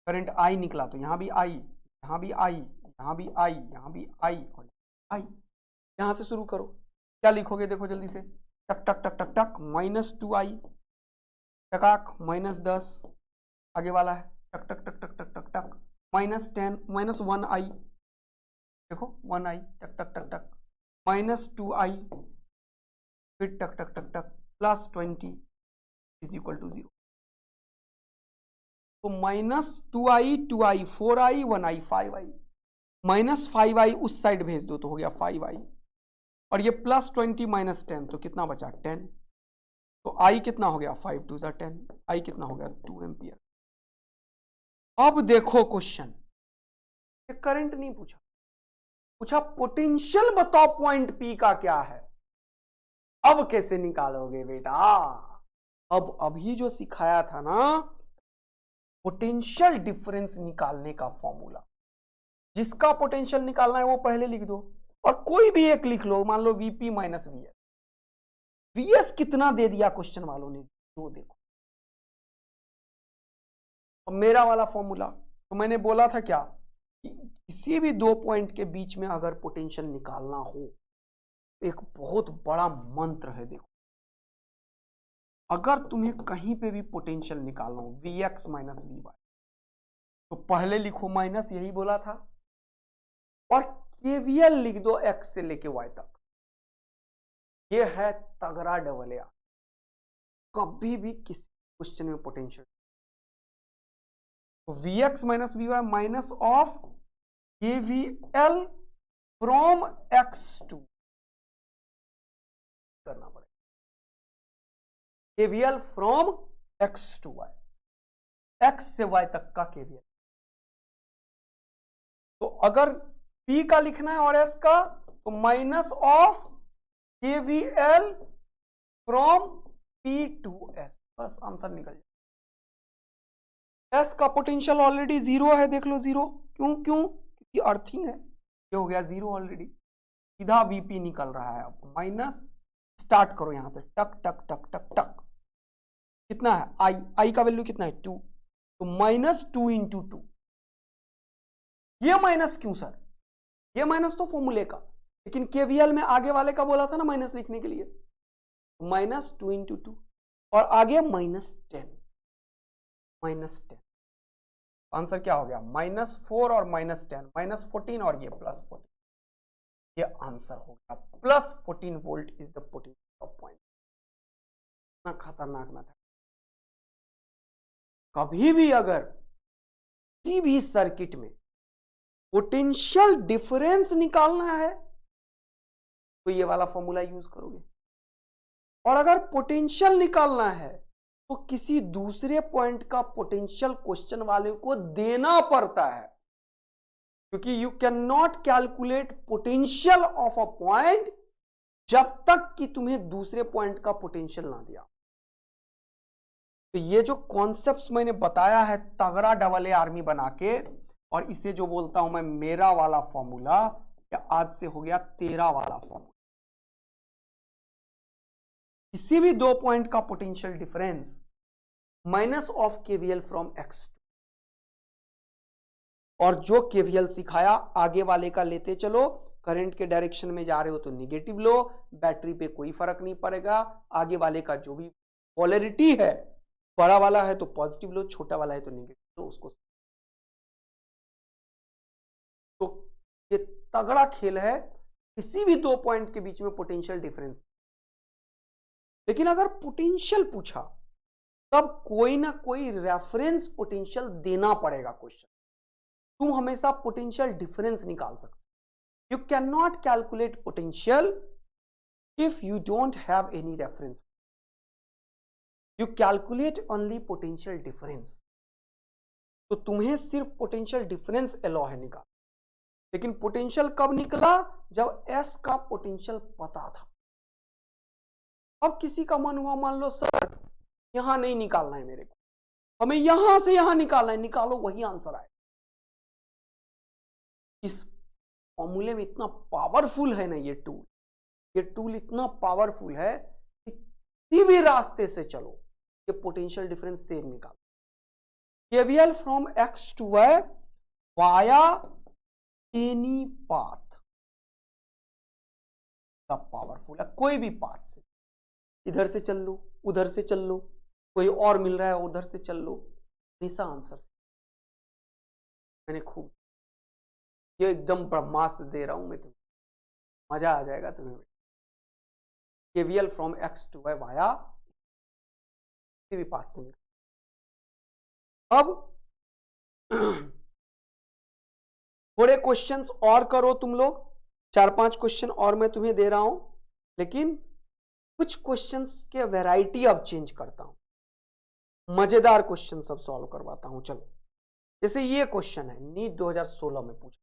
करंट I निकला तो यहां भी I, यहां भी I, यहां भी I, यहां भी I और I। यहां से शुरू करो। क्या लिखोगे? देखो जल्दी से, टक टक टक टक टक, -2I, टकाक -10, आगे वाला है टक टक टक टक टक टक टक, -10, -1I, देखो 1I, टक टक टक टक, -2I, फिर टक टक टक टक, +20 = 0। तो -2I 2I, 4I 1I 5I, -5I उस साइड भेज दो तो हो गया 5I, और ये +20 -10 तो कितना बचा? 10। तो I कितना हो गया? 5 2 10, I कितना हो गया? 2 एम्पियर। अब देखो क्वेश्चन, ये करंट नहीं पूछा, पूछा पोटेंशियल बताओ पॉइंट P का क्या है। अब कैसे निकालोगे बेटा? अब अभी जो सिखाया था ना, पोटेंशियल डिफरेंस निकालने का फॉर्मूला, जिसका पोटेंशियल निकालना है वो पहले लिख दो, और कोई भी एक लिख लो। मान लो VP माइनस VS। VS कितना दे दिया क्वेश्चन वालों ने? वो देखो। और मेरा वाला फॉर्मूला तो मैंने बोला था क्या, कि किसी भी 2 पॉइंट के बीच में अगर पोटेंशियल निकालना हो, एक बहुत बड़ा मंत्र है। देखो, अगर तुम्हें कहीं पे भी पोटेंशियल निकालना हो Vx माइनस Vy, तो पहले लिखो माइनस, यही बोला था, और KVL लिख दो x से लेके y तक। ये है तगड़ा डबल या। कभी भी किसी क्वेश्चन में पोटेंशियल, तो Vx minus Vy minus of KVL from x to करना पड़ेगा। KVL from x to y, x से y तक का KVL। तो अगर P का लिखना है और S का, तो minus of KVL from P to S, बस आंसर निकल जाए। S का पोटेंशियल ऑलरेडी 0 है, देख लो 0। क्यों? क्योंकि अर्थिंग है, ये हो गया 0 ऑलरेडी। सीधा VP निकल रहा है। अब माइनस स्टार्ट करो यहां से, टक टक टक टक टक, कितना है? I का वैल्यू कितना है? 2, तो -2 × 2। ये माइनस क्यों सर? ये माइनस तो फॉर्मूले का, लेकिन केवीएल में आगे वाले का बोला था ना माइनस लिखने के लिए, -2 × 2 और आगे -10, -10। आंसर क्या हो गया? -4 और -10, -14 और ये +14, ये आंसर हो गया। +14 volt is the potential of point. इतना खतरनाक मेथड। कभी भी अगर किसी भी सर्किट में पोटेंशियल डिफरेंस निकालना है तो ये वाला फॉर्मूला यूज करोगे, और अगर पोटेंशियल निकालना है तो किसी दूसरे पॉइंट का पोटेंशियल क्वेश्चन वाले को देना पड़ता है, क्योंकि you can not calculate potential of a point जब तक कि तुम्हें दूसरे पॉइंट का पोटेंशियल ना दिया। तो ये जो कॉन्सेप्ट्स मैंने बताया है तगड़ा डबल ए आर्मी बना के, और इसे जो बोलता हूं मैं मेरा वाला फॉर्मूला, या आज से हो गया तेरा वाला फॉर्मूला। किसी भी दो पॉइंट का potential difference minus of KVL from x2, और जो केवीएल सिखाया आगे वाले का लेते चलो, करंट के डायरेक्शन में जा रहे हो तो निगेटिव लो, बैटरी पे कोई फर्क नहीं पड़ेगा, आगे वाले का जो भी पोलैरिटी है, बड़ा वाला है तो पॉजिटिव लो, छोटा वाला है तो निगेटिव लो, उसको। तो ये तगड़ा खेल है किसी भी दो पॉइंट के बीच में पोटेंशियल डिफरेंस। लेकिन अगर पोटेंशियल पूछा तब कोई ना कोई रेफरेंस पोटेंशियल देना पड़ेगा क्वेश्चन। तुम हमेशा पोटेंशियल डिफरेंस निकाल सकते हो। You can not calculate potential if you don't have any reference. You calculate only potential difference. तो तुम्हें सिर्फ पोटेंशियल डिफरेंस अलाउ है निकाल। लेकिन पोटेंशियल कब निकला? जब एस का पोटेंशियल पता था। अब किसी का मन हुआ, मान लो सर यहां नहीं निकालना है मेरे को, हमें यहां से यहां निकालना है, निकालो वही आंसर आए। इस फॉर्मूले में इतना पावरफुल है ना ये टूल इतना पावरफुल है कि किसी भी रास्ते से चलो ये पोटेंशियल डिफरेंस सेम निकालो। KVL from x to y via any path, powerful है। कोई भी पाथ से, इधर से चल लो, उधर से चल लो, कोई और मिल रहा है उधर से चल लो, हमेशा आंसर से। मैंने खूब ये एकदम ब्रह्मास्त्र दे रहा हूं मैं तुम्हें, मजा आ जाएगा तुम्हें। KVL from x to y via किसी भी पाथ से। अब थोड़े क्वेश्चंस और करो तुम लोग, 4-5 क्वेश्चन और मैं तुम्हें दे रहा हूं, लेकिन कुछ क्वेश्चंस के वैरायटी अब चेंज करता हूं, मजेदार क्वेश्चन सब सॉल्व करवाता हूं। चलो, जैसे ये क्वेश्चन है, नीट 2016 में पूछा,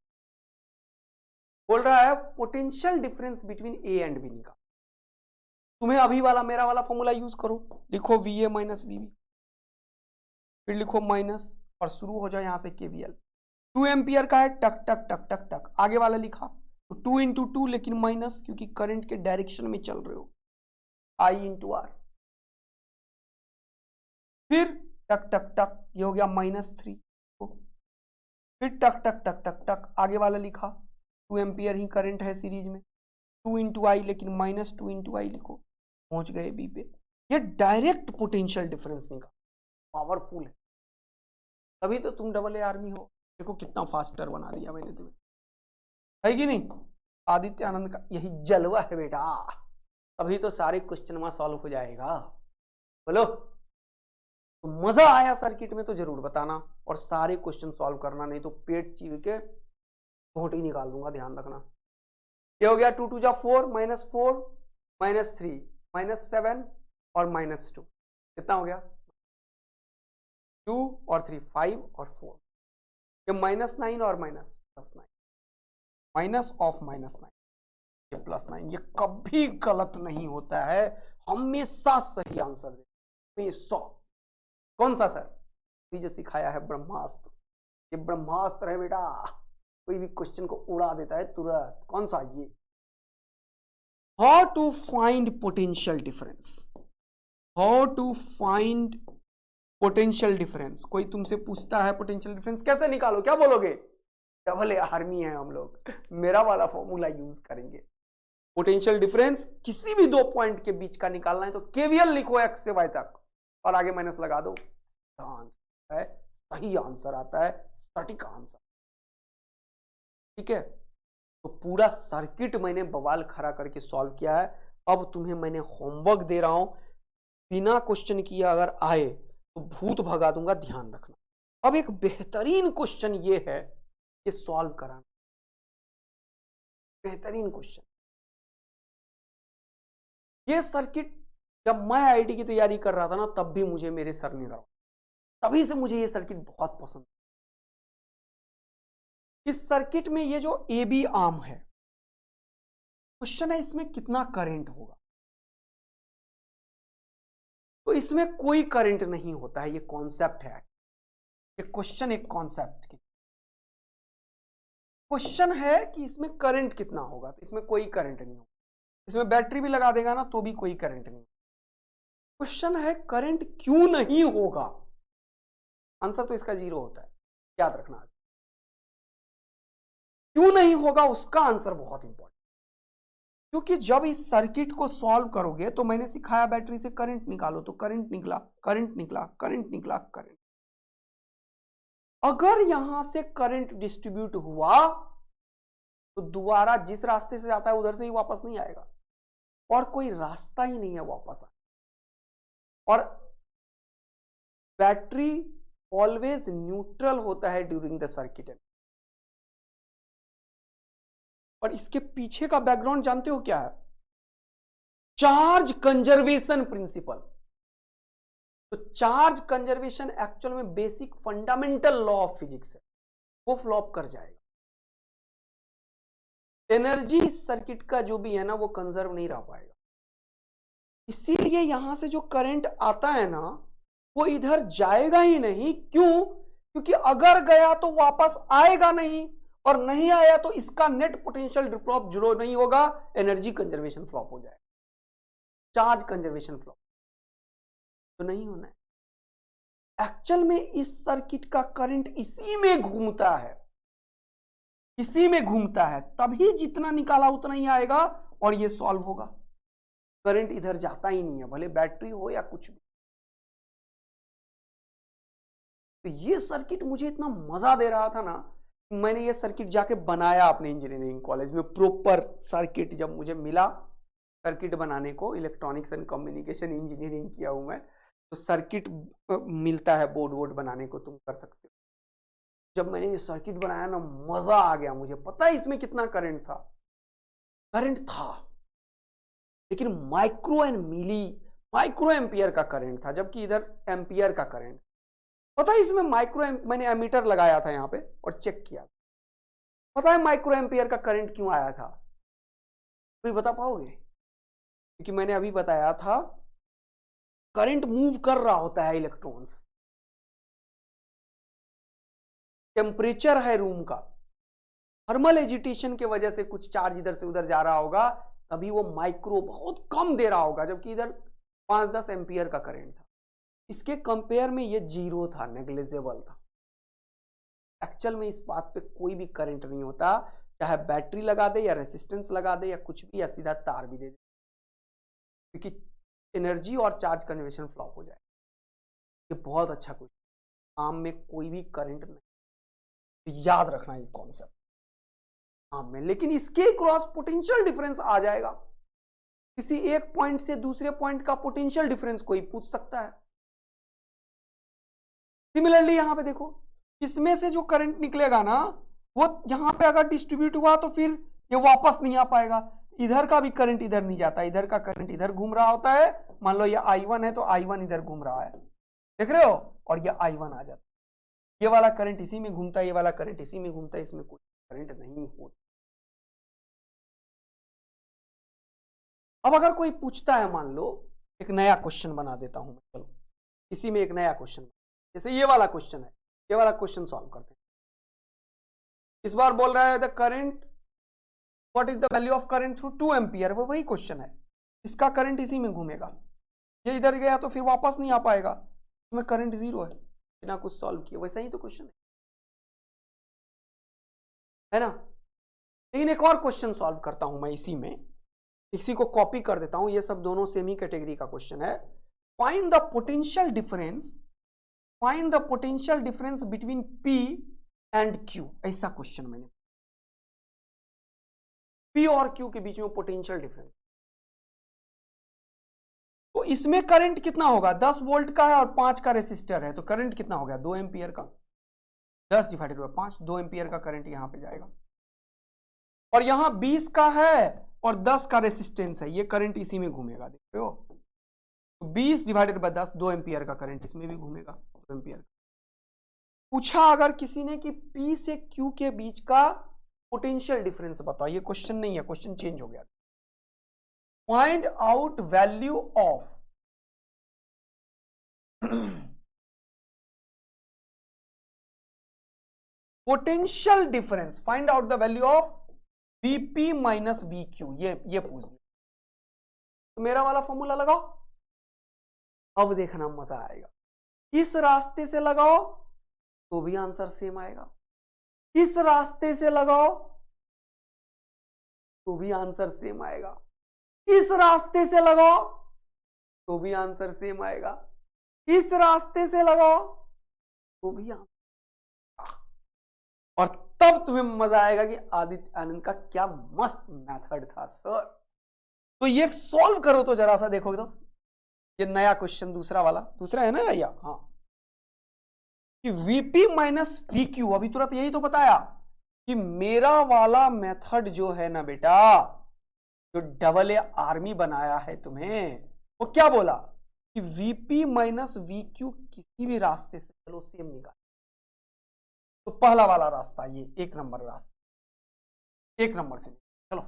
बोल रहा है potential difference between A and B निकाल। तुम्हें अभी वाला मेरा वाला फॉर्मूला यूज करो, लिखो VA माइनस VB, फिर लिखो माइनस और शुरू हो जाए यहां से KVL। 2 एम्पियर का है, टक टक टक टक टक, आगे वाला लिखा तो 2 × 2, लेकिन माइनस क्योंकि करंट के डायरेक्शन में चल रहे हो, I × R। फिर टक टक टक, ये हो गया -3, फिर टक टक टक टक टक, आगे वाला लिखा 2 एम्पियर ही करंट है सीरीज में, 2 × I, लेकिन -2 × I लिखो, पहुंच गए B पे। ये डायरेक्ट पोटेंशियल डिफरेंस निकाल, पावरफुल है। तभी तो तुम डबल ए आर्मी हो। देखो कितना फास्टर बना दिया मैंने तुम्हें, है कि नहीं? आदित्य आनंद का यही जलवा है बेटा, तभी तो सारे क्वेश्चन वहां सॉल्व हो जाएगा। बोलो, तो मजा आया सर्किट में तो जरूर बताना, और सारे क्वेश्चन सॉल्व करना, नहीं तो पेट चीर के घोटी निकाल दूंगा, ध्यान रखना। ये हो गया 2 × 2 = 4, -4 -3 -7 और -2, कितना हो गया? 2 और 3 5 और 4, ये -9 और -9, माइनस ऑफ -9, ये +9। ये कभी गलत नहीं होता है, हमेशा सही आंसर दे, हमेशा। कौन सा सर? ये जो सिखाया है ब्रह्मास्त्र, ये ब्रह्मास्त्र है बेटा, कोई भी क्वेश्चन को उड़ा देता है तुरंत। कौन सा? ये how to find potential difference, how to find potential difference. कोई तुमसे पूछता है पोटेंशियल डिफरेंस कैसे निकालो, क्या बोलोगे? डबल ए आर्मी है हम लोग, मेरा वाला फॉर्मूला यूज करेंगे। पोटेंशियल डिफरेंस किसी भी दो पॉइंट के बीच का निकालना है तो केवीएल लिखो x से y तक और आगे माइनस लगा दो, आंसर है, सही आंसर आता है, सटीक आंसर। ठीक है, तो पूरा सर्किट मैंने बवाल खड़ा करके सॉल्व किया है। अब तुम्हें मैंने होमवर्क दे रहा हूं, बिना क्वेश्चन किए अगर आए तो भूत भगा दूंगा, ध्यान रखना। अब एक बेहतरीन क्वेश्चन ये है कि सॉल्व कराना, बेहतरीन क्वेश्चन। ये सर्किट जब मैं आईआईटी की तैयारी कर रहा था ना, तब भी मुझे मेरे सर ने करवाया, तभी से मुझे ये सर्किट बहुत पसंद। इस सर्किट में ये जो ए बी आर्म है, क्वेश्चन है इसमें कितना करंट होगा। तो इसमें कोई करंट नहीं होता है, ये कॉन्सेप्ट है, ये क्वेश्चन एक कॉन्सेप्ट की क्वेश्चन है कि इसमें करंट कितना होगा। तो इसमें कोई करंट नहीं होगा, इसमें बैटरी भी लगा देगा ना तो भी कोई करंट नहीं। क्वेश्चन है करंट क्यों नहीं होगा, आंसर तो इसका 0 होता है, याद रखना। क्यों नहीं होगा उसका आंसर बहुत इंपॉर्टेंट, क्योंकि जब इस सर्किट को सॉल्व करोगे तो मैंने सिखाया बैटरी से करंट निकालो, तो करंट निकला, करंट निकला, करंट निकला, करंट। अगर यहां से करंट डिस्ट्रीब्यूट हुआ तो दोबारा जिस रास्ते से जाता है उधर से ही वापस नहीं आएगा, और कोई रास्ता ही नहीं है वापस आने। और बैटरी ऑलवेज न्यूट्रल होता है ड्यूरिंग द सर्किट। और इसके पीछे का बैकग्राउंड जानते हो क्या है? Charge conservation principle. तो चार्ज कंजर्वेशन एक्चुअल में basic fundamental law of physics है, वो फ्लॉप कर जाएगा। एनर्जी इस सर्किट का जो भी है ना वो कंजर्व नहीं रह पाएगा। इसीलिए यहां से जो करंट आता है ना वो इधर जाएगा ही नहीं। क्यों? क्योंकि अगर गया तो वापस आएगा नहीं, और नहीं आया तो इसका नेट पोटेंशियल ड्रॉप 0 नहीं होगा, एनर्जी कंजर्वेशन फ्लॉप हो जाएगा, चार्ज कंजर्वेशन फ्लॉप तो नहीं होना है। एक्चुअल में इस सर्किट का करंट इसी में घूमता है, इसी में घूमता है, तभी जितना निकाला उतना ही आएगा और ये सॉल्व होगा। करंट इधर जाता ही नहीं है, भले बैटरी हो या कुछ भी। तो ये सर्किट मुझे इतना मजा दे रहा था ना, मैंने ये सर्किट जाके बनाया अपने इंजीनियरिंग कॉलेज में। प्रॉपर सर्किट जब मुझे मिला सर्किट बनाने को, इलेक्ट्रॉनिक्स एंड कम्युनिकेशन इंजीनियरिंग किया हूं मैं, तो सर्किट मिलता है बोर्ड वोर्ड बनाने को, तुम कर सकते हो। जब मैंने ये सर्किट बनाया ना मजा आ गया। मुझे पता है इसमें कितना करंट था, करंट था लेकिन माइक्रो एम्पियर का करंट था, जबकि इधर एम्पियर का करंट। पता है इसमें मैंने एमीटर लगाया था यहां पे और चेक किया। पता है माइक्रो एम्पियर का करंट क्यों आया था? कोई बता पाओगे? क्योंकि मैंने अभी बताया था करंट मूव कर रहा होता है इलेक्ट्रॉन्स, टेम्परेचर है रूम का, थर्मल एजिटेशन के वजह से कुछ चार्ज इधर से उधर जा रहा होगा, तभी वो माइक्रो बहुत कम दे रहा होगा, जबकि इधर 5-10 एम्पियर का करंट था। इसके कंपेयर में ये 0 था, नेग्लिजिबल था। एक्चुअल में इस बात पे कोई भी करंट नहीं होता, चाहे बैटरी लगा दे या रेसिस्टेंस लगा दे या कुछ भी, या सीधा तार भी दे दे, क्योंकि एनर्जी और चार्ज कन्वर्जन फ्लॉप हो जाए। ये बहुत अच्छा क्वेश्चन। आम में कोई भी करंट नहीं, तो याद रखना ये कॉन्सेप्ट आम में। लेकिन इसके क्रॉस पोटेंशियल डिफरेंस आ जाएगा। किसी एक पॉइंट से दूसरे पॉइंट का पोटेंशियल डिफरेंस कोई पूछ सकता है। सिमिलरली यहां पे देखो, इसमें से जो करंट निकलेगा ना वो यहां पे अगर डिस्ट्रीब्यूट हुआ तो फिर ये वापस नहीं आ पाएगा। इधर का भी करंट इधर नहीं जाता, इधर का करंट इधर घूम रहा होता है। मान लो ये I1 है तो I1 इधर घूम रहा है, देख रहे हो, और ये I1 आ जाता है। ये वाला करंट इसी में घूमता है, ये वाला करंट इसी में घूमता है, इसमें कोई करंट नहीं होता। अब अगर कोई पूछता है, मान लो एक नया क्वेश्चन बना देता हूं मैं, चलो इसी में एक नया क्वेश्चन, जैसे ये वाला क्वेश्चन है, ये वाला क्वेश्चन सॉल्व करते हैं। इस बार बोल रहा है the current, what is the value of current through 2 ampere, वो वही क्वेश्चन है। इसका करंट इसी में घूमेगा, ये इधर गया तो फिर वापस नहीं आ पाएगा, इसमें करंट 0 है बिना कुछ सॉल्व किए। वैसा ही तो क्वेश्चन है ना। लेकिन एक और क्वेश्चन सॉल्व करता हूं मैं इसी में। इसी को कॉपी कर देता हूं, ये सब दोनों सेम ही कैटेगरी का क्वेश्चन है। Find the potential difference between P and Q, ऐसा क्वेश्चन मैंने, P और Q के बीच में पोटेंशियल डिफरेंस। तो इसमें करंट कितना होगा, 10 वोल्ट का है और 5 का रेसिस्टर है, तो करंट कितना हो गया 2 एम्पियर का, 10 डिवाइडेड बाय 5, 2 एम्पियर का करंट यहां पे जाएगा। और यहां 20 का है और 10 का रेसिस्टेंस है, ये करंट इसी में घूमेगा, देख रहे हो, 20 डिवाइडेड बाय 10, 2 एम्पियर का करंट इसमें भी घूमेगा, 2 एम्पियर। पूछा अगर किसी ने कि P से Q के बीच का पोटेंशियल डिफरेंस बताओ, ये क्वेश्चन नहीं है, क्वेश्चन चेंज हो गया। Find out value of potential difference, find out the value of Vp minus VQ, ये पूछ दिया। तो मेरा वाला फॉर्मूला लगाओ, अब देखना मजा आएगा। इस रास्ते से लगाओ तो भी आंसर सेम आएगा, इस रास्ते से लगाओ तो भी आंसर सेम आएगा, इस रास्ते से लगाओ तो भी आंसर सेम आएगा, इस रास्ते से लगाओ तो भी आंसर, और तब तुम्हें मजा आएगा कि आदित्य आनंद का क्या मस्त मेथड था सर। तो ये सॉल्व करो तो जरा सा देखोगे तो, ये नया क्वेश्चन दूसरा वाला, दूसरा है ना भैया, हाँ, कि Vp माइनस VQ, अभी तुरंत यही तो बताया कि मेरा वाला मेथड जो है ना बेटा, जो डबल ए आर्मी बनाया है तुम्हें, वो क्या बोला कि Vp माइनस VQ किसी भी रास्ते से चलो सेम निकाल। तो पहला वाला रास्ता ये 1 नंबर रास्ता, 1 नंबर से चलो,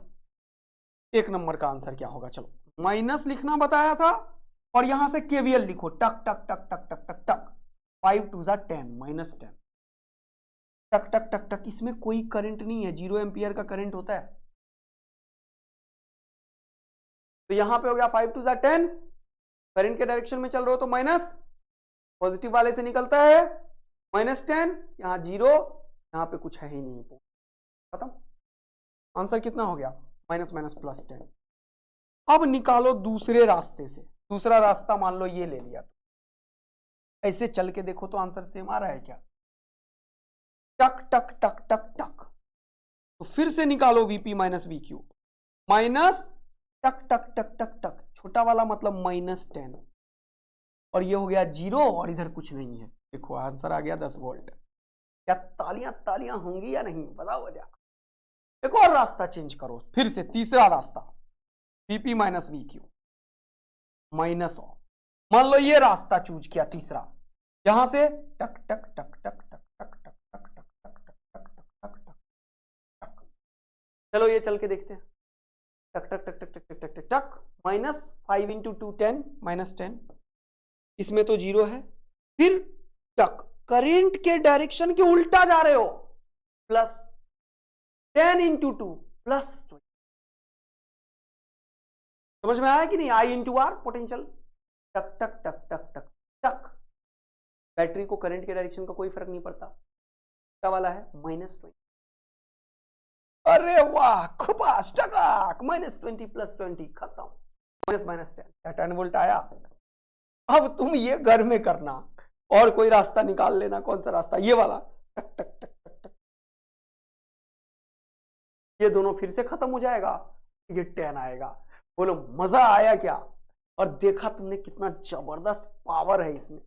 1 नंबर का आंसर क्या होगा, चलो माइनस लिखना बताया था और यहां से KVL लिखो, टक टक टक टक टक टक टक, 5 2 10 माइनस 10, टक टक टक टक, इसमें कोई करंट नहीं है, 0 एम्पियर का करंट होता है। तो यहां पे हो गया 5 2 10, करंट के डायरेक्शन में चल रहे हो तो माइनस, पॉजिटिव वाले से निकलता है माइनस 10, यहां 0, यहां पे कुछ है ही नहीं, खत्म। आंसर कितना हो गया, माइनस माइनस प्लस 10। अब निकालो दूसरे रास्ते से, दूसरा रास्ता मान लो ये ले लिया, तो ऐसे चल के देखो तो आंसर सेम आ रहा है क्या, टक टक टक टक टक। तो फिर से निकालो Vp माइनस VQ, माइनस टक टक टक टक टक, छोटा वाला मतलब माइनस 10, और ये हो गया 0 और इधर कुछ नहीं है, देखो आंसर आ गया 10 वोल्ट। क्या तालियां तालियां होंगी या नहीं, बताओ वजह। एक और रास्ता चेंज करो, फिर से तीसरा रास्ता, Vp minus VQ minus of, मान लो ये रास्ता चूज किया तीसरा, यहां से टक टक टक टक टक टक टक टक टक टक टक टक टक टक। चलो ये चल के देखते हैं, टक टक टक टक टक टक टक टक, माइनस 5 इंटू 2 10, माइनस 10, इसमें तो 0 है, फिर टक, करंट के डायरेक्शन के उल्टा जा रहे हो, प्लस 10 इंटू 2 प्लस 20। समझ में आया कि नहीं, I इंटू आर पोटेंशियल, टक टक टक टक टक टक। बैटरी को करंट के डायरेक्शन का कोई फर्क नहीं पड़ता, क्या वाला है माइनस 20। अरे वाह खुबास टकाक, माइनस 20 प्लस 20, खत्म, माइनस माइनस 10, 10 वोल्ट आया। अब तुम ये घर में करना और कोई रास्ता निकाल लेना, कौन सा रास्ता, ये वाला, टक टक टक टक टक, ये दोनों फिर से खत्म हो जाएगा, ये 10 आएगा। बोलो मजा आया क्या, और देखा तुमने कितना जबरदस्त पावर है इसमें,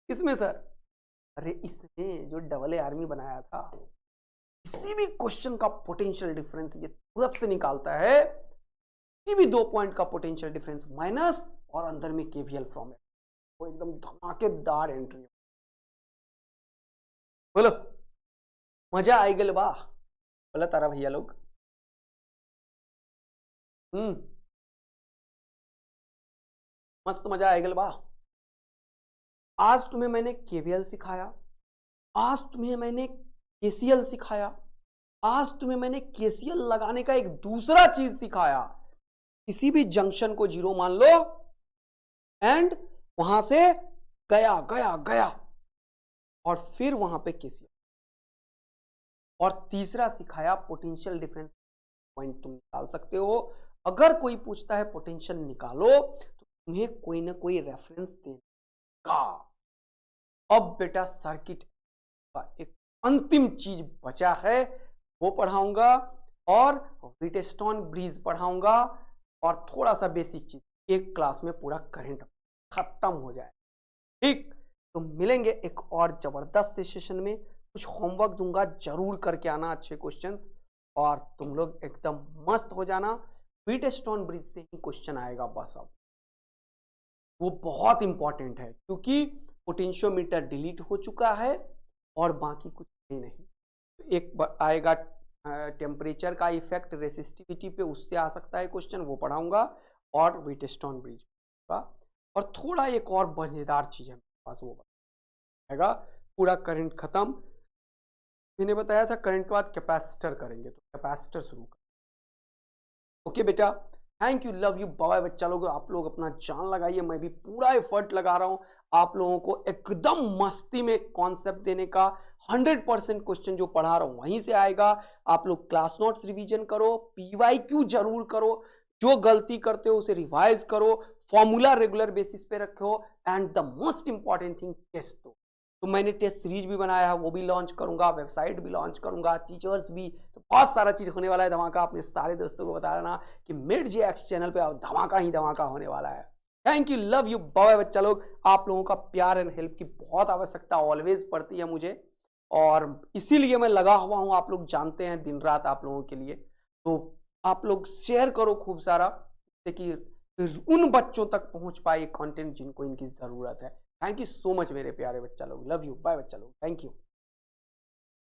इसमें सर, अरे इसमें जो डबल ए आर्मी बनाया था, किसी भी क्वेश्चन का पोटेंशियल डिफरेंस ये तुरंत से निकालता है, किसी भी 2 पॉइंट का पोटेंशियल डिफरेंस माइनस और अंदर में KVL फॉर्म है, वो एकदम धमाकेदार एंट्री। बोलो मजा आई गल बा, बोला तारा भैया लोग, मस्त मजा आएगा बा। आज तुम्हें मैंने KVL सिखाया, आज तुम्हें मैंने KCL सिखाया, आज तुम्हें मैंने KCL लगाने का एक दूसरा चीज सिखाया, किसी भी जंक्शन को 0 मान लो एंड वहां से गया गया गया और फिर वहां पे KCL, और तीसरा सिखाया पोटेंशियल डिफरेंस पॉइंट तुम निकाल सकते हो अगर कोई पूछता है पोटेंशियल निकालो तो तुम्हें कोई ना कोई रेफरेंस देगा। अब बेटा सर्किट का एक अंतिम चीज बचा है, वो पढ़ाऊंगा, और व्हीटस्टोन ब्रिज पढ़ाऊंगा, और थोड़ा सा बेसिक चीज, एक क्लास में पूरा करंट खत्म हो जाए। ठीक, तो मिलेंगे एक और जबरदस्त से सेशन में। कुछ होमवर्क दूंगा, जरूर करके आना अच्छे क्वेश्चंस, और तुम लोग एकदम मस्त हो जाना। व्हीटस्टोन ब्रिज से ही क्वेश्चन आएगा बस। अब वो बहुत इंपॉर्टेंट है क्योंकि पोटेंशियोमीटर डिलीट हो चुका है और बाकी कुछ नहीं। तो एक आएगा टेम्परेचर का इफेक्ट रेसिस्टिविटी पे, उससे आ सकता है क्वेश्चन, वो पढ़ाऊंगा, और व्हीटस्टोन ब्रिज का, और थोड़ा एक और मजेदार चीज है मेरे पास, वो आएगा। पूरा करंट खत्म, मैंने बताया था करंट के बाद कैपेसिटर करेंगे, तो कैपेसिटर शुरू कर। ओके बेटा, thank you, love you, bye बच्चा लोग। आप लोग अपना जान लगाइए, मैं भी पूरा एफर्ट लगा रहा हूं आप लोगों को एकदम मस्ती में कॉन्सेप्ट देने का। 100% क्वेश्चन जो पढ़ा रहा हूं वहीं से आएगा। आप लोग क्लास नोट्स रिवीजन करो, पीवाईक्यू जरूर करो, जो गलती करते हो उसे रिवाइज करो, फॉर्मूला रेगुलर बेसिस पे रखो, and the most important thing test दो। तो मैंने टेस्ट सीरीज भी बनाया है, वो भी लॉन्च करूंगा, वेबसाइट भी लॉन्च करूंगा, टीचर्स भी, तो बहुत सारा चीज होने वाला है धमाका। अपने सारे दोस्तों को बता देना कि मिड जेएक्स चैनल पे अब धमाका ही धमाका होने वाला है। Thank you, love you, bye बच्चा लोग। आप लोगों का प्यार एंड हेल्प की बहुत आवश्यकता ऑलवेज पड़ती है मुझे, और इसीलिए मैं लगा हुआ हूं, आप लोग जानते हैं, दिन रात आप लोगों के लिए। तो आप लोग शेयर करो खूब सारा, कि उन बच्चों तक पहुंच पाए कंटेंट जिनको इनकी जरूरत है। थैंक यू सो मच मेरे प्यारे बच्चा लोग, लव यू, बाय बच्चा लोग, थैंक यू।